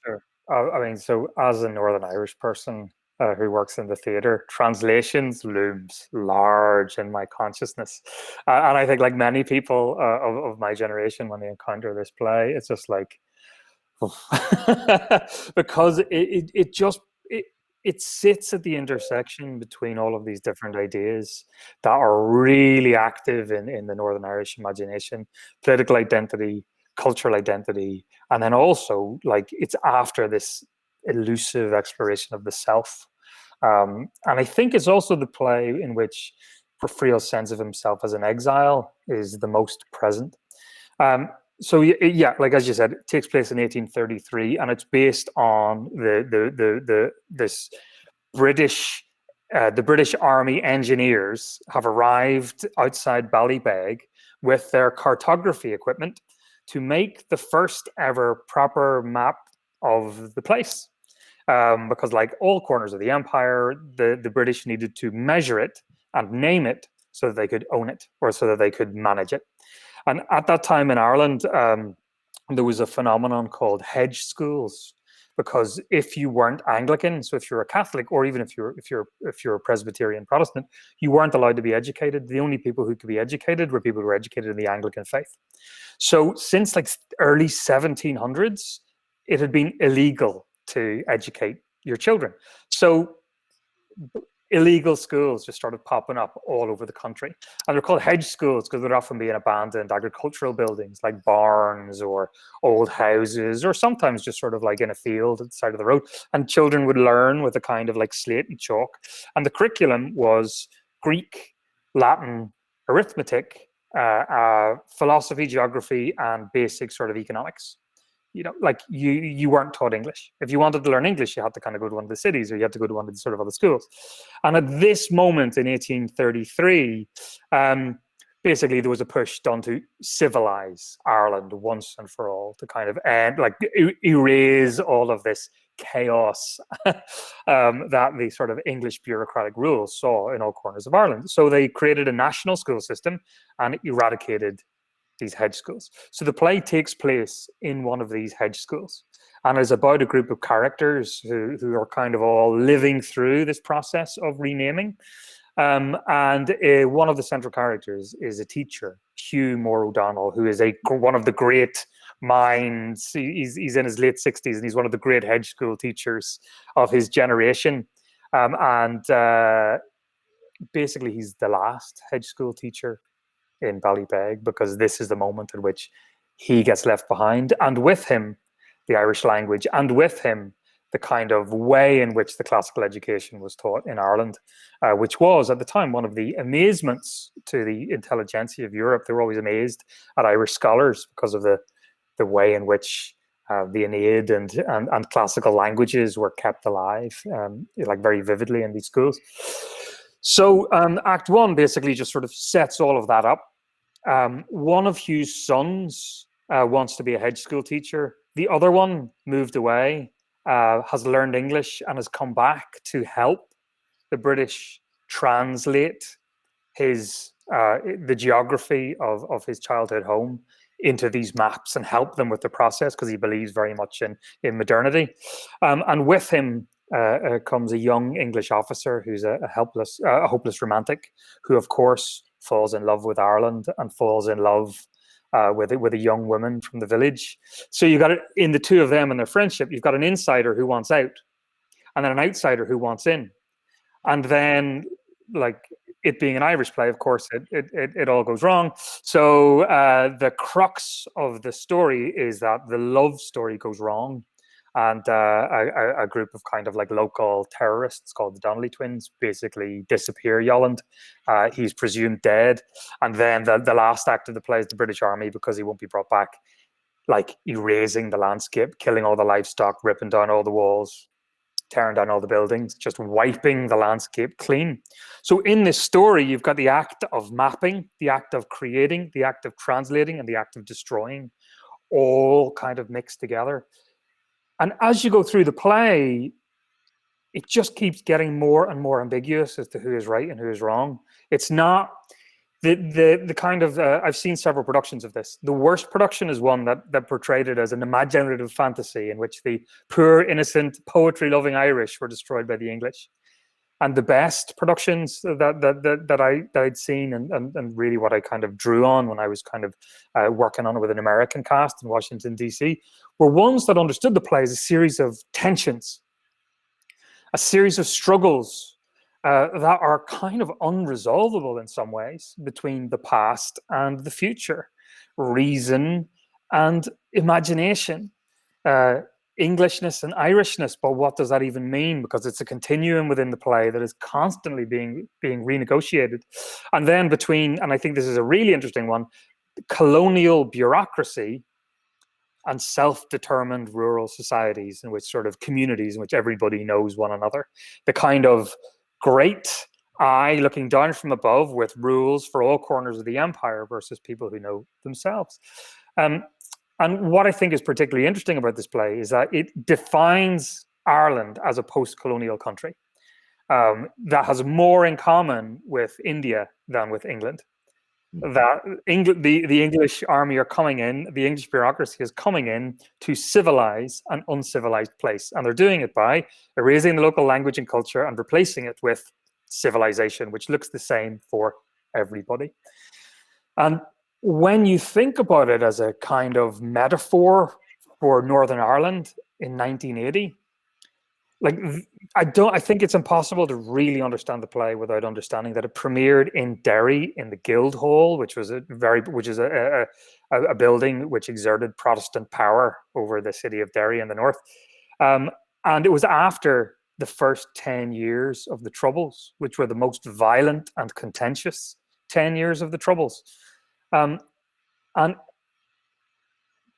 sure. I mean, so as a Northern Irish person who works in the theatre, translations looms large in my consciousness. And I think, like many people of my generation, when they encounter this play, it's just like, because it sits at the intersection between all of these different ideas that are really active in the Northern Irish imagination: political identity, cultural identity, and then also, like, it's after this elusive exploration of the self. And I think it's also the play in which Friel's sense of himself as an exile is the most present. Um, so yeah, like as you said, it takes place in 1833, and it's based on this British, the British Army engineers have arrived outside Ballybeg with their cartography equipment to make the first ever proper map of the place. Because, like all corners of the empire, the British needed to measure it and name it so that they could own it, or so that they could manage it. And at that time in Ireland, there was a phenomenon called hedge schools, because if you weren't Anglican, so if you're a Catholic, or even if you're a Presbyterian Protestant, you weren't allowed to be educated. The only people who could be educated were people who were educated in the Anglican faith. So since like early 1700s, it had been illegal to educate your children. So illegal schools just started popping up all over the country. And they're called hedge schools because they'd often be in abandoned agricultural buildings like barns or old houses, or sometimes just sort of like in a field at the side of the road. And children would learn with a kind of like slate and chalk. And the curriculum was Greek, Latin, arithmetic, philosophy, geography, and basic sort of economics. You know, like you weren't taught English. If you wanted to learn English, you had to kind of go to one of the cities, or you had to go to one of the sort of other schools. And at this moment in 1833, basically there was a push done to civilize Ireland once and for all, to kind of end, like erase all of this chaos that the sort of English bureaucratic rules saw in all corners of Ireland. So they created a national school system and eradicated these hedge schools. So the play takes place in one of these hedge schools, and is about a group of characters who are kind of all living through this process of renaming. And one of the central characters is a teacher, Hugh Moore O'Donnell, who is one of the great minds. He's in his late 60s, and he's one of the great hedge school teachers of his generation. Basically, he's the last hedge school teacher in Ballybeg, because this is the moment in which he gets left behind, and with him the Irish language, and with him the kind of way in which the classical education was taught in Ireland, which was at the time one of the amazements to the intelligentsia of Europe. They were always amazed at Irish scholars because of the way in which the Aeneid and classical languages were kept alive, like very vividly in these schools. So Act One basically just sort of sets all of that up. One of Hugh's sons wants to be a hedge school teacher. The other one moved away, has learned English, and has come back to help the British translate the geography of his childhood home into these maps and help them with the process, because he believes very much in modernity. And with him comes a young English officer who's a hopeless romantic, who of course falls in love with Ireland and falls in love with a young woman from the village. So you got it in the two of them and their friendship. You've got an insider who wants out, and then an outsider who wants in. And then, like it being an Irish play, of course, it all goes wrong. So the crux of the story is that the love story goes wrong, and a group of kind of like local terrorists called the Donnelly twins basically disappear Yolland. He's presumed dead. And then the last act of the play is the British Army, because he won't be brought back, like erasing the landscape, killing all the livestock, ripping down all the walls, tearing down all the buildings, just wiping the landscape clean. So in this story, you've got the act of mapping, the act of creating, the act of translating, and the act of destroying, all kind of mixed together. And as you go through the play, it just keeps getting more and more ambiguous as to who is right and who is wrong. It's not, the kind of I've seen several productions of this. The worst production is one that portrayed it as an imaginative fantasy in which the poor, innocent, poetry-loving Irish were destroyed by the English. And the best productions that I'd seen, and really what I kind of drew on when I was kind of working on it with an American cast in Washington, D.C., were ones that understood the play as a series of tensions, a series of struggles that are kind of unresolvable in some ways between the past and the future, reason and imagination, Englishness and Irishness. But what does that even mean? Because it's a continuum within the play that is constantly being renegotiated. And then between, and I think this is a really interesting one, colonial bureaucracy and self-determined rural societies in which sort of communities in which everybody knows one another. The kind of great eye looking down from above with rules for all corners of the empire versus people who know themselves. And what I think is particularly interesting about this play is that it defines Ireland as a post-colonial country that has more in common with India than with England. That the English army are coming in, the English bureaucracy is coming in to civilize an uncivilized place. And they're doing it by erasing the local language and culture and replacing it with civilization, which looks the same for everybody. And when you think about it as a kind of metaphor for Northern Ireland in 1980, like I think it's impossible to really understand the play without understanding that it premiered in Derry in the Guildhall, which is a building which exerted Protestant power over the city of Derry in the north, and it was after the first 10 years of the Troubles, which were the most violent and contentious 10 years of the Troubles. And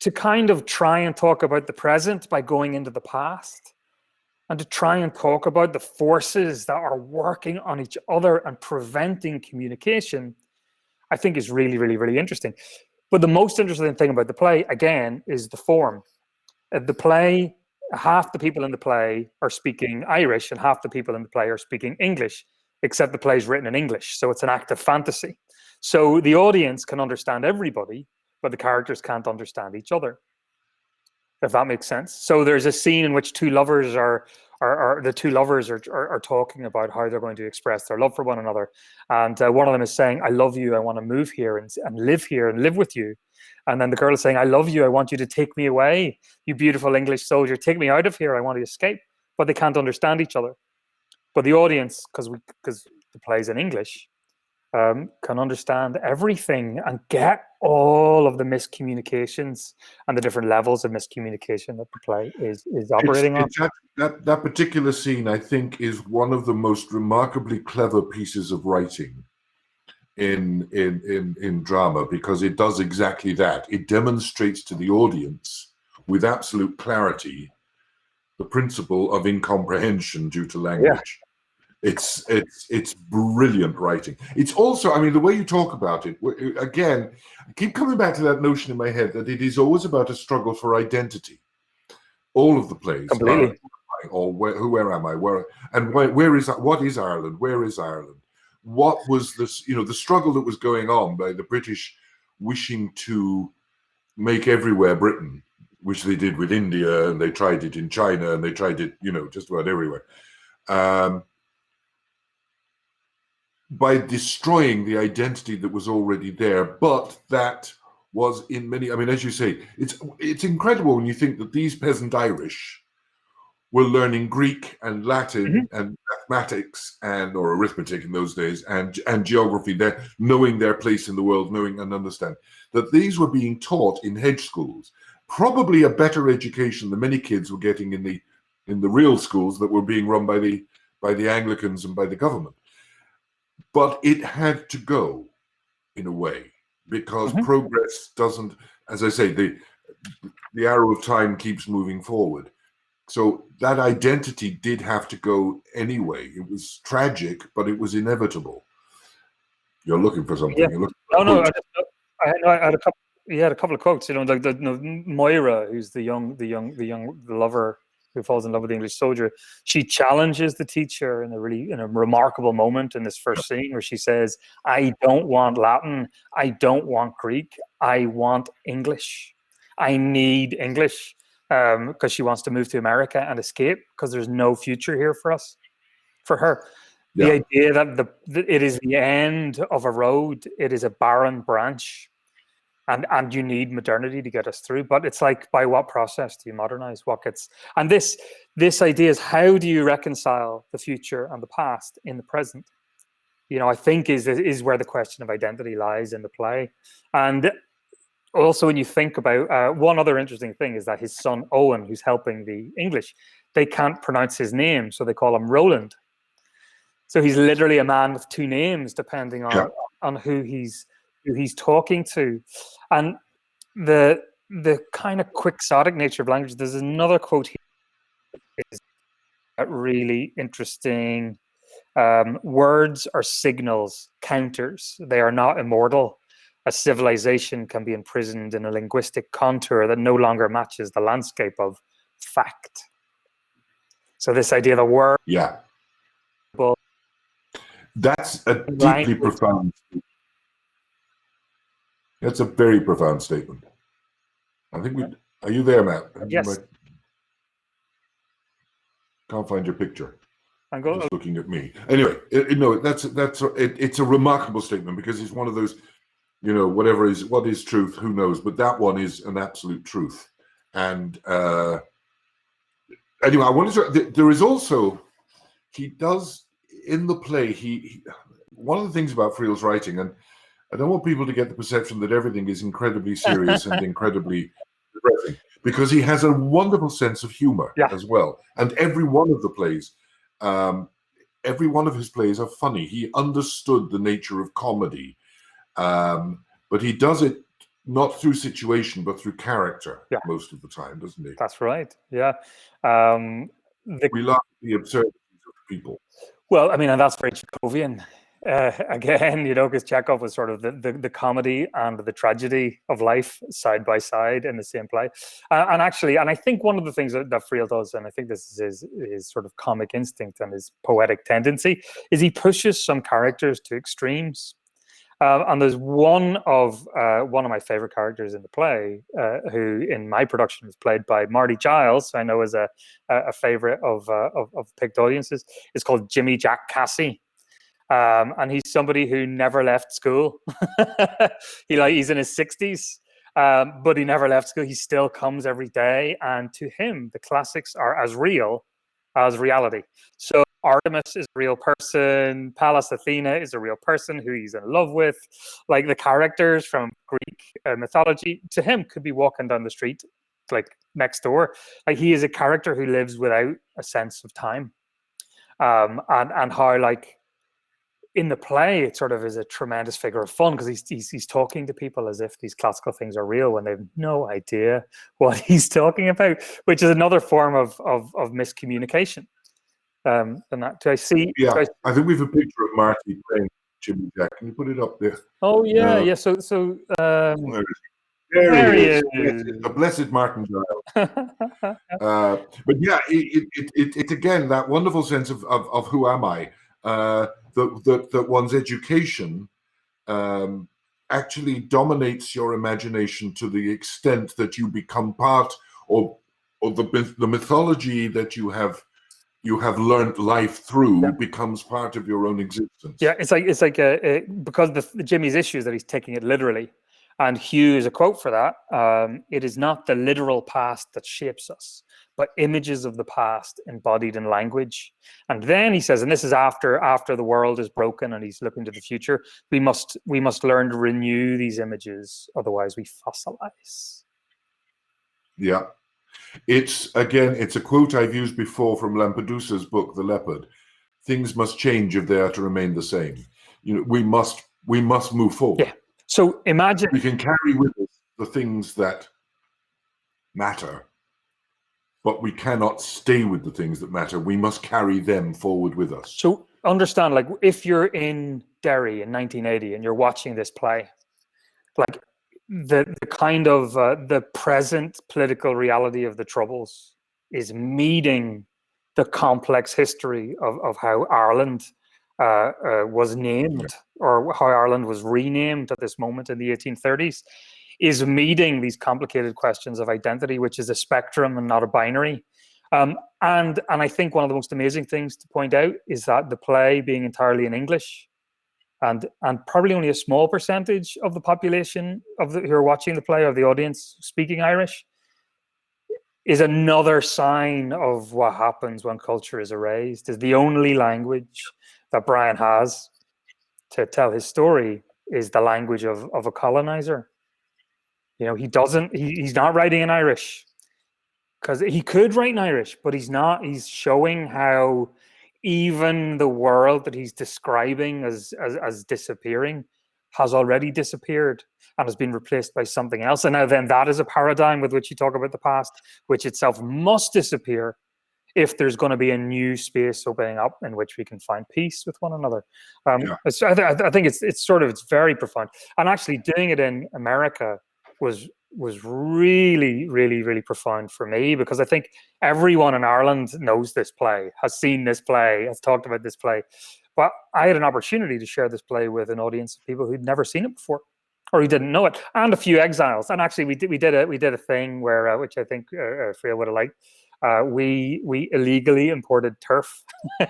to kind of try and talk about the present by going into the past, and to try and talk about the forces that are working on each other and preventing communication, I think is really, really, really interesting. But the most interesting thing about the play, again, is the form. The play, half the people in the play are speaking Irish and half the people in the play are speaking English, except the play is written in English. So it's an act of fantasy. So the audience can understand everybody, but the characters can't understand each other, if that makes sense. So there's a scene in which two lovers are talking about how they're going to express their love for one another. And one of them is saying, I love you, I want to move here and live here and live with you. And then the girl is saying, I love you, I want you to take me away, you beautiful English soldier, take me out of here, I want to escape. But they can't understand each other. But the audience, because the play's in English, can understand everything and get all of the miscommunications and the different levels of miscommunication that the play is operating on. That particular scene, I think, is one of the most remarkably clever pieces of writing in drama, because it does exactly that. It demonstrates to the audience with absolute clarity the principle of incomprehension due to language. Yeah. It's brilliant writing. It's also, I mean, the way you talk about it, again, I keep coming back to that notion in my head that it is always about a struggle for identity. All of the plays. Completely. Where am I? Where is what is Ireland? Where is Ireland? What was this? The struggle that was going on by the British wishing to make everywhere Britain, which they did with India, and they tried it in China, and they tried it, just about everywhere. By destroying the identity that was already there, but that was in many, I mean, as you say, it's incredible when you think that these peasant Irish were learning Greek and Latin and mathematics or arithmetic in those days and geography, knowing their place in the world, knowing and understand that these were being taught in hedge schools, probably a better education than many kids were getting in the real schools that were being run by the Anglicans and by the government. But it had to go in a way, because progress doesn't, as I say, the arrow of time keeps moving forward. So that identity did have to go anyway. It was tragic, but it was inevitable. You're looking for something. Yeah. No. I had a couple. He had a couple of quotes. Like Moira, who's the lover, who falls in love with the English soldier, she challenges the teacher in a remarkable moment in this first scene where she says, "I don't want Latin, I don't want Greek, I want English. I need English," because she wants to move to America and escape because there's no future here for us, for her. The idea that it is the end of a road, it is a barren branch. And you need modernity to get us through, but it's like, by what process do you modernize? What gets, and this idea is, how do you reconcile the future and the past in the present? You know, I think is where the question of identity lies in the play. And also, when you think about one other interesting thing is that his son Owen, who's helping the English, they can't pronounce his name, so they call him Roland. So he's literally a man with two names, depending on who he's talking to. And the kind of quixotic nature of language, there's another quote here is really interesting. Words are signals, counters. They are not immortal. A civilization can be imprisoned in a linguistic contour that no longer matches the landscape of fact. So this idea of the word. Yeah. That's a deeply profound. That's a very profound statement. I think are you there, Matt? Yes. Can't find your picture. I'm just looking at me. Anyway, it's a remarkable statement, because it's one of those, you know, what is truth, who knows? But that one is an absolute truth. And anyway, I wanted to. There is also, he does in the play. One of the things about Friel's writing, and I don't want people to get the perception that everything is incredibly serious and incredibly depressing, because he has a wonderful sense of humor as well. And every one of the plays, every one of his plays are funny. He understood the nature of comedy, but he does it not through situation, but through character most of the time, doesn't he? That's right. Yeah. We laugh at the absurdities of people. Well, I mean, and that's very Chekhovian. Again, you know, because Chekhov was sort of the comedy and the tragedy of life side by side in the same play. And I think one of the things that Friel does, and I think this is his sort of comic instinct and his poetic tendency, is he pushes some characters to extremes. And there's one of my favorite characters in the play, who in my production is played by Marty Giles, who I know is a favorite of PICT audiences. It's called Jimmy Jack Cassie. And he's somebody who never left school. He's in his 60s, but he never left school. He still comes every day, and to him, the classics are as real as reality. So Artemis is a real person. Pallas Athena is a real person who he's in love with. Like, the characters from Greek mythology, to him, could be walking down the street, like next door. Like, he is a character who lives without a sense of time, and how, like, in the play, it sort of is a tremendous figure of fun, because he's talking to people as if these classical things are real when they have no idea what he's talking about, which is another form of miscommunication. And that, do I see? Yeah, I think we have a picture of Marty playing Jimmy Jack. Can you put it up there? Oh yeah, yeah. So there he is. The blessed Martin Giles. But yeah, it's again that wonderful sense of who am I. That one's education actually dominates your imagination to the extent that you become part of the mythology that you have learned life through becomes part of your own existence. Yeah, it's like because the Jimmy's issue is that he's taking it literally, and Hugh is a quote for that. It is not the literal past that shapes us, but images of the past embodied in language. And then he says, and this is after the world is broken and he's looking to the future, we must learn to renew these images, otherwise we fossilize. Yeah. It's a quote I've used before from Lampedusa's book, The Leopard. Things must change if they are to remain the same. You know, we must move forward. Yeah. So imagine we can carry with us the things that matter, but we cannot stay with the things that matter. We must carry them forward with us. So understand, like, if you're in Derry in 1980 and you're watching this play, like the kind of the present political reality of the Troubles meeting the complex history of how Ireland was named, or how Ireland was renamed at this moment in the 1830s, is meeting these complicated questions of identity, which is a spectrum and not a binary. And I think one of the most amazing things to point out is that the play being entirely in English, and probably only a small percentage of the population who are watching the play, of the audience, speaking Irish, is another sign of what happens when culture is erased. Is the only language that Brian has to tell his story is the language of a colonizer. You know, he's not writing in Irish, because he could write in Irish, but he's not. He's showing how even the world that he's describing as disappearing has already disappeared and has been replaced by something else. And now then that is a paradigm with which you talk about the past, which itself must disappear if there's going to be a new space opening up in which we can find peace with one another. So I think it's very profound. And actually doing it in America was really, really, really profound for me, because I think everyone in Ireland knows this play, has seen this play, has talked about this play. But I had an opportunity to share this play with an audience of people who'd never seen it before, or who didn't know it, and a few exiles. And actually, we did a thing where, which I think Friel would have liked. We illegally imported turf.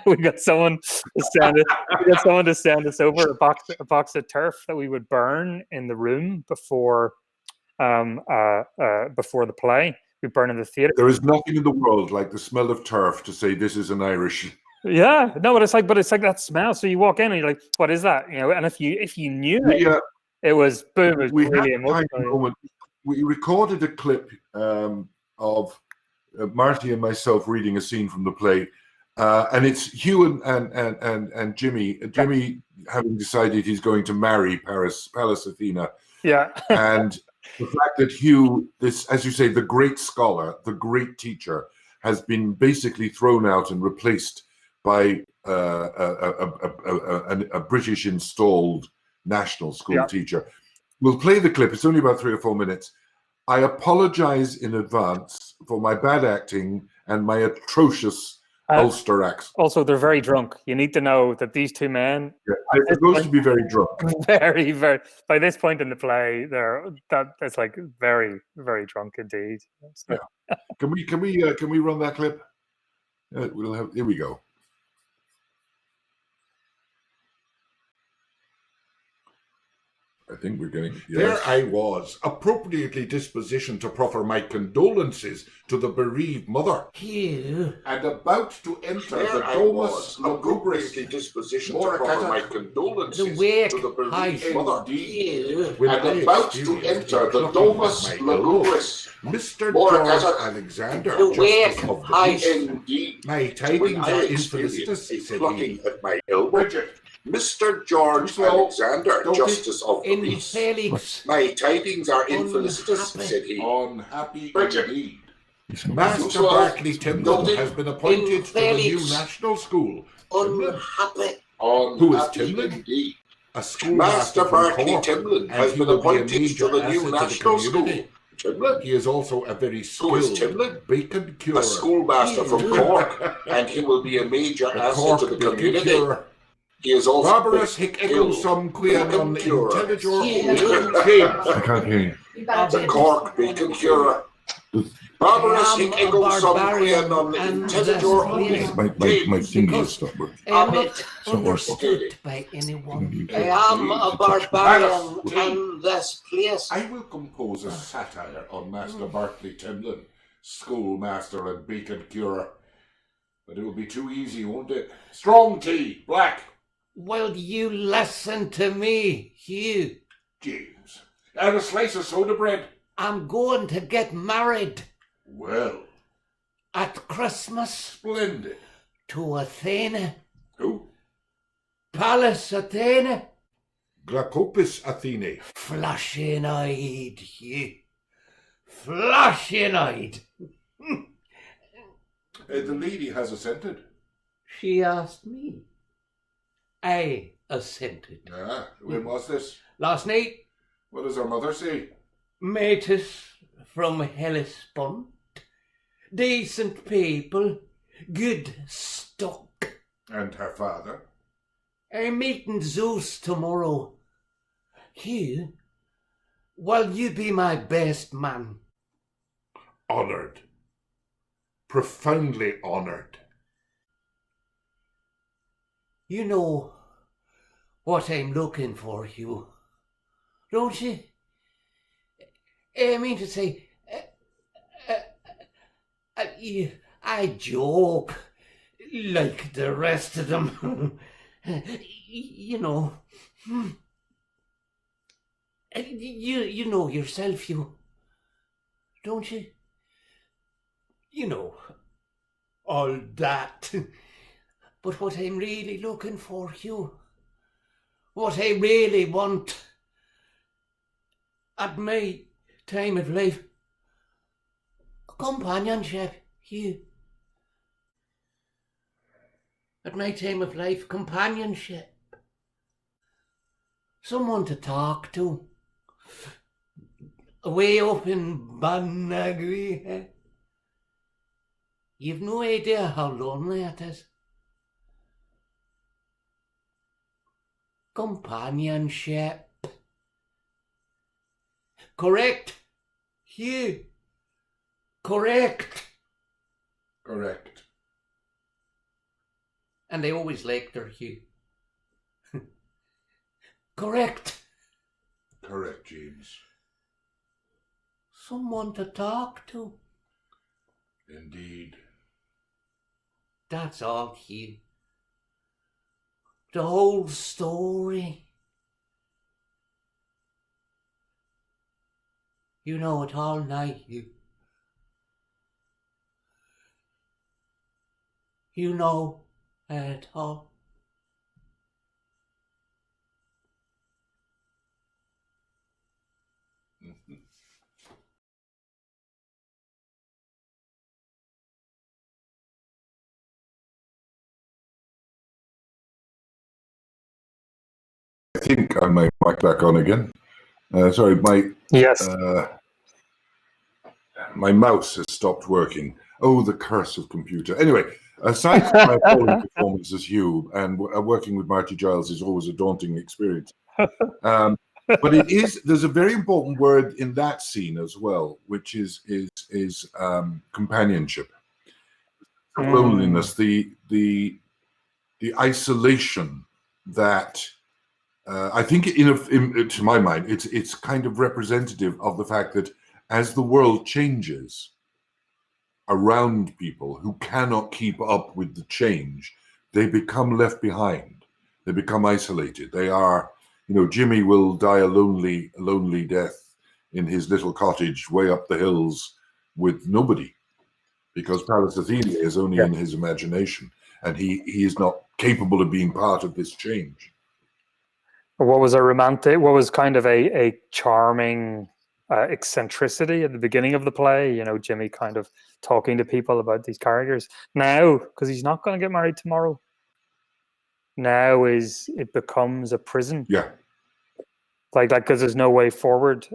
we got someone to send us over a box of turf that we would burn in the room before the play. We burn in the theater. There is nothing in the world like the smell of turf to say this is an Irish. Yeah, no, but it's like that smell. So you walk in and you're like, "What is that?" You know, and if you knew it was boom. It was really emotional. We recorded a clip of Marty and myself reading a scene from the play, and it's Hugh and Jimmy. Jimmy having decided he's going to marry Pallas Athena. Yeah, and the fact that Hugh, this, as you say, the great scholar, the great teacher, has been basically thrown out and replaced by a British installed national school teacher. We'll play the clip. It's only about 3 or 4 minutes. I apologize in advance for my bad acting and my atrocious Ulster accent. Also, they're very drunk. You need to know that these two men they're supposed to be very drunk. Very, very. By this point in the play, that's like very, very drunk indeed. So. Yeah. Can we run that clip? Here we go. I think we're getting... Yes. There I was, appropriately dispositioned to proffer my condolences to the bereaved mother. Hugh. And about to enter the Domus Lugubris, dispositioned to proffer my condolences to the bereaved mother. And about to enter the Domus Lugubris, Mr. George Alexander, Justice of the Peace. My tidings are infelicitous, said he. At my elbow. Mr. George Alexander, Justice of the Peace. My tidings are infelicitous, said he. Unhappy indeed. Master Bartley Timlin has been appointed to the new national school. Unhappy. Who is Timlin? Indeed. A schoolmaster from Cork, Timlin has been appointed to the new national school. Timlin. He is also a very skilled bacon curer. A schoolmaster from Cork, and he will be a major asset to the community. He is also barbarous hic ego some quianon intelligor. I can't hear you. The Cork bacon curer. Barbarous hic ego some quianon intelligor. My fingers stop working. It's not understood by anyone. I am a barbarian in this place. I will compose a satire on Master Bartley Timlin, schoolmaster and bacon curer. But it will be too easy, won't it? Strong tea, black. Will you listen to me, Hugh? James, and a slice of soda bread. I'm going to get married. Well. At Christmas. Splendid. To Athena. Who? Pallas Athena. Gracchopis Athene. Flashing-eyed, Hugh. Flashing-eyed. The lady has assented. She asked me. I assented. Ah, when was this? Last night. What does our mother say? Matus from Hellespont. decent people, good stock. And her father? I'm meeting Zeus tomorrow. Hugh, will you be my best man? Honoured. Profoundly honoured. You know what I'm looking for, Hugh, don't you? I mean to say, I joke like the rest of them. You know. You know yourself, you, don't you? You know, all that. But what I'm really looking for, Hugh, what I really want at my time of life, companionship, Hugh. At my time of life, companionship. Someone to talk to. Way up in Banagry. You've no idea how lonely it is. Companionship. Correct, Hugh. Correct. Correct. And they always liked her, Hugh. Correct. Correct, James. Someone to talk to. Indeed. That's all, Hugh. The whole story. You know it all now, Hugh. You know it all. I think I may mic back on again. Sorry, Yes. my mouse has stopped working. Oh, the curse of computer. Anyway, aside from my appalling performance as Hugh, and working with Marty Giles is always a daunting experience. But there's a very important word in that scene as well, which is companionship, loneliness, the isolation that I think, to my mind, it's kind of representative of the fact that as the world changes around people who cannot keep up with the change, they become left behind. They become isolated. They are, Jimmy will die a lonely death in his little cottage way up the hills with nobody, because Pallas Athene is only in his imagination, and he is not capable of being part of this change. What was kind of a charming eccentricity at the beginning of the play, Jimmy kind of talking to people about these characters. Now, because he's not going to get married tomorrow, now it becomes a prison. Yeah. Like because there's no way forward.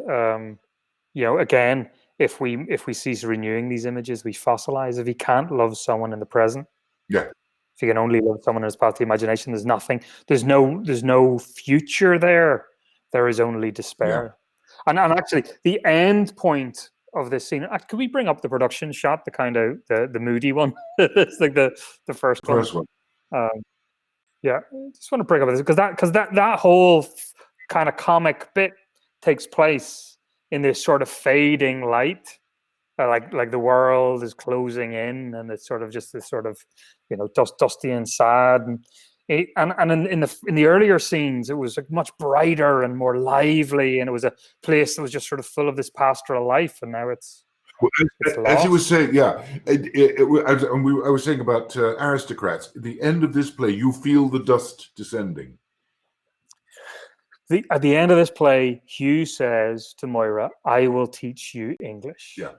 Again, if we cease renewing these images, we fossilize. If he can't love someone in the present, yeah. If you can only love someone as part of the imagination, there's nothing. There's no future there. There is only despair. Yeah. And actually, the end point of this scene. Could we bring up the production shot, the kind of the moody one? It's like the first one. Yeah, I just want to bring up this because that whole kind of comic bit takes place in this sort of fading light. Like the world is closing in, and it's sort of just this sort of dusty and sad, and in the earlier scenes it was like much brighter and more lively, and it was a place that was just sort of full of this pastoral life, and now it's as you were saying, yeah. I was saying about aristocrats. At the end of this play, you feel the dust descending. At the end of this play, Hugh says to Moira, "I will teach you English." Yeah.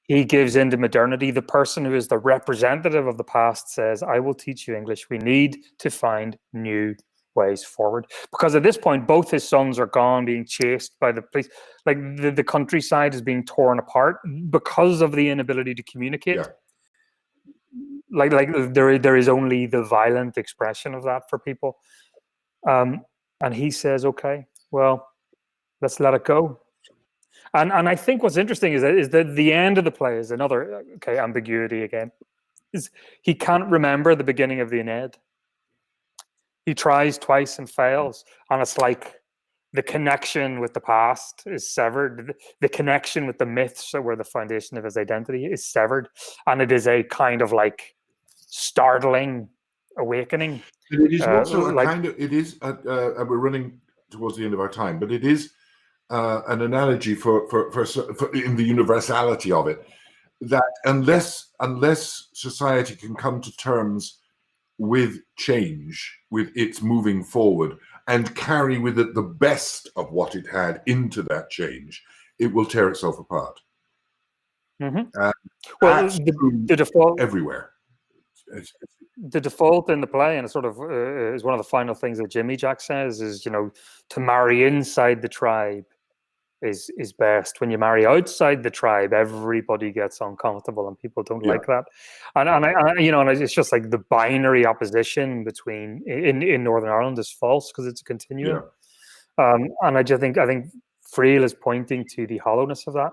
He gives in to modernity. The person who is the representative of the past says, "I will teach you English. We need to find new ways forward. Because at this point, both his sons are gone, being chased by the police. Like the countryside is being torn apart because of the inability to communicate. Yeah. Like there is only the violent expression of that for people. And he says, okay, well, let's let it go. And I think what's interesting is that the end of the play is another ambiguity again. Is he can't remember the beginning of the Aeneid. He tries twice and fails, and it's like the connection with the past is severed. The connection with the myths that were the foundation of his identity is severed, and it is a kind of like startling awakening. It is also a kind of, it is, we're running towards the end of our time, but it is an analogy for in the universality of it, that unless society can come to terms with change, with its moving forward, and carry with it the best of what it had into that change, it will tear itself apart. Mm-hmm. Well, the default everywhere. The default in the play, and it sort of is one of the final things that Jimmy Jack says, is, you know, to marry inside the tribe is best. When you marry outside the tribe, everybody gets uncomfortable and people don't like that. And it's just like the binary opposition between in Northern Ireland is false because it's a continuum. And I think Friel is pointing to the hollowness of that.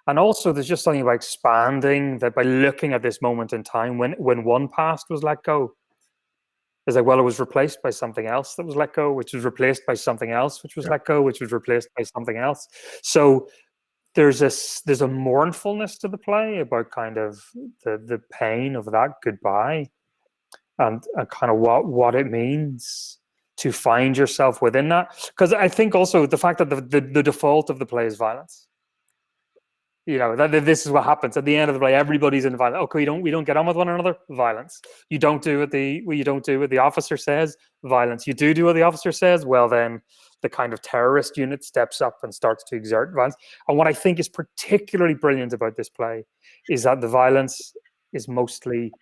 And also there's just something about expanding that by looking at this moment in time when one past was let go. It's like, well, it was replaced by something else that was let go, which was replaced by something else, which was let go, which was replaced by something else. So there's a mournfulness to the play about kind of the pain of that goodbye, and kind of what it means to find yourself within that. Because I think also the fact that the default of the play is violence. You know, that this is what happens at the end of the play. Everybody's in violence. Okay, we don't get on with one another. Violence. You don't do what the officer says. Violence. You do what the officer says. Well, then the kind of terrorist unit steps up and starts to exert violence. And what I think is particularly brilliant about this play is that the violence is mostly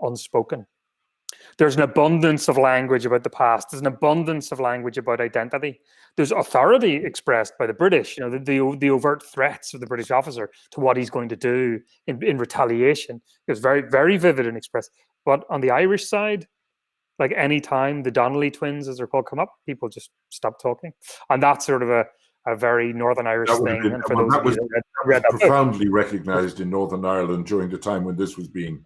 unspoken. There's an abundance of language about the past. There's an abundance of language about identity. There's authority expressed by the British, you know, the overt threats of the British officer to what he's going to do in retaliation. It's very, very vivid and expressed. But on the Irish side, like any time the Donnelly twins, as they're called, come up, people just stop talking. And that's sort of a very Northern Irish thing. And for those of you that read that profoundly recognized in Northern Ireland during the time when this was being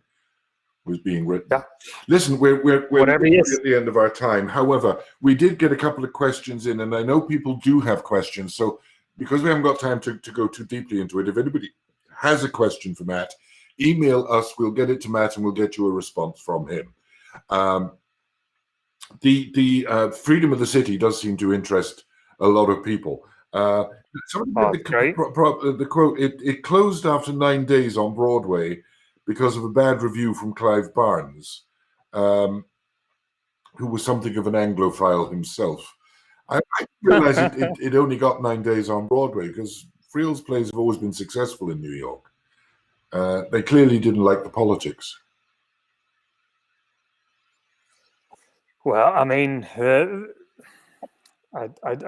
written. Yeah. Listen, we're at the end of our time. However, we did get a couple of questions in, and I know people do have questions. So because we haven't got time to go too deeply into it, if anybody has a question for Matt, email us. We'll get it to Matt and we'll get you a response from him. The freedom of the city does seem to interest a lot of people. The quote, it closed after 9 days on Broadway because of a bad review from Clive Barnes, who was something of an Anglophile himself. I realize it only got 9 days on Broadway because Friel's plays have always been successful in New York. They clearly didn't like the politics. Well, I mean, I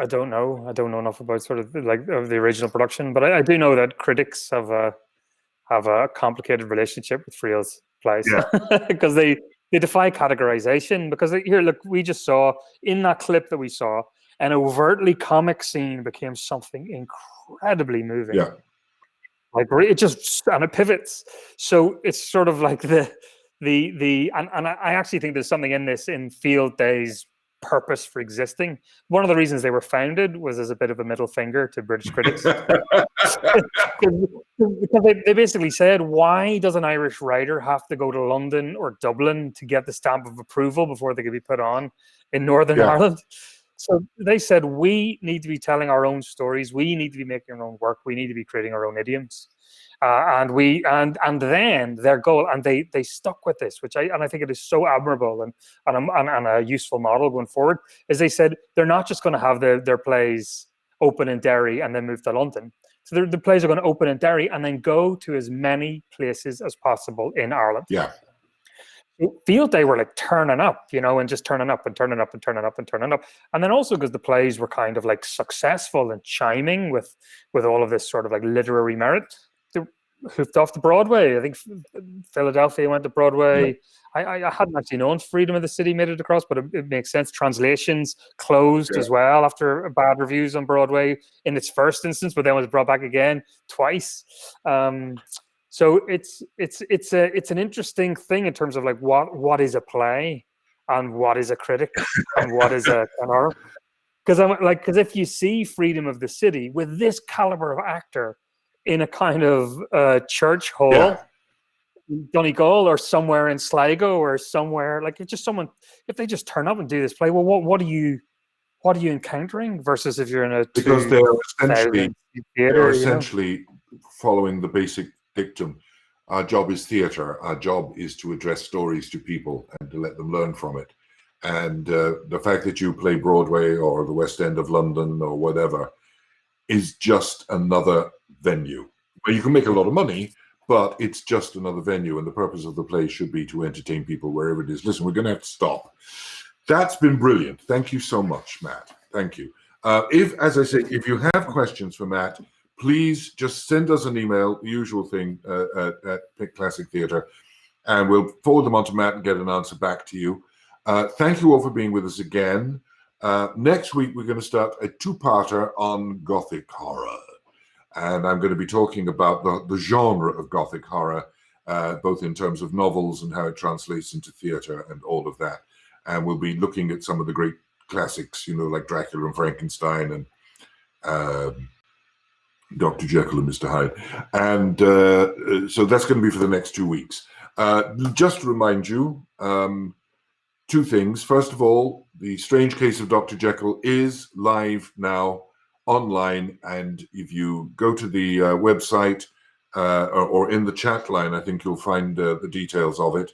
don't know. I don't know enough about sort of like of the original production, but I do know that critics have a complicated relationship with Friel's plays because they defy categorization. Because here, look, we just saw in that clip that we saw, an overtly comic scene became something incredibly moving. Yeah, like it just, and it pivots. So it's sort of like and I actually think there's something in this in Field Day's purpose for existing. One of the reasons they were founded was as a bit of a middle finger to British critics. Because they basically said, why does an Irish writer have to go to London or Dublin to get the stamp of approval before they could be put on in Northern Ireland? So they said, we need to be telling our own stories. We need to be making our own work. We need to be creating our own idioms. And then their goal, and they stuck with this, which I think it is so admirable and a useful model going forward, is they said they're not just going to have their plays open in Derry and then move to London. So the plays are going to open in Derry and then go to as many places as possible in Ireland. Yeah. it feels they were like turning up, you know, and just turning up and turning up and turning up and turning up. And then also because the plays were kind of like successful and chiming with all of this sort of like literary merit, they hoofed off to Broadway. I think Philadelphia went to Broadway. Yeah. I hadn't actually known Freedom of the City made it across, but it makes sense. Translations closed as well after bad reviews on Broadway in its first instance, but then was brought back again twice. So it's an interesting thing in terms of like what is a play and what is a critic and what is an art. Because if you see Freedom of the City with this caliber of actor in a kind of church hall, Donegal or somewhere in Sligo or somewhere, like it's just someone, if they just turn up and do this play, well, what are you encountering versus if you're in a because they're essentially following the basic dictum. Our job is theatre. Our job is to address stories to people and to let them learn from it. And the fact that you play Broadway or the West End of London or whatever is just another venue where you can make a lot of money, but it's just another venue. And the purpose of the play should be to entertain people wherever it is. Listen, we're going to have to stop. That's been brilliant. Thank you so much, Matt. Thank you. As I say, if you have questions for Matt, please just send us an email, the usual thing at PICT Classic Theatre, and we'll forward them on to Matt and get an answer back to you. Thank you all for being with us again. Next week, we're going to start a two-parter on Gothic horror. And I'm going to be talking about the genre of Gothic horror, both in terms of novels and how it translates into theatre and all of that. And we'll be looking at some of the great classics, you know, like Dracula and Frankenstein and Dr. Jekyll and Mr. Hyde. And so that's going to be for the next 2 weeks. Just to remind you, two things. First of all, The Strange Case of Dr. Jekyll is live now online. And if you go to the website or in the chat line, I think you'll find the details of it.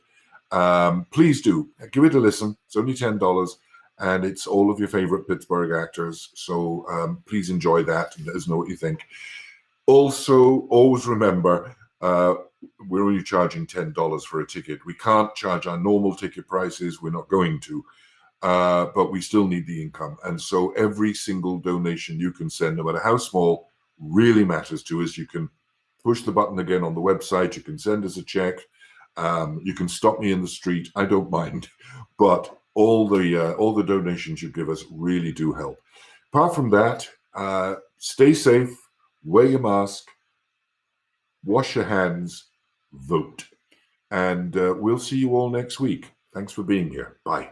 Please do give it a listen. It's only $10 and it's all of your favorite Pittsburgh actors. So please enjoy that and let us know what you think. Also, always remember, we're only charging $10 for a ticket. We can't charge our normal ticket prices. We're not going to, but we still need the income. And so every single donation you can send, no matter how small, really matters to us. You can push the button again on the website. You can send us a check. You can stop me in the street. I don't mind, but all the donations you give us really do help. Apart from that, stay safe, wear your mask, wash your hands, vote, and we'll see you all next week. Thanks for being here. Bye.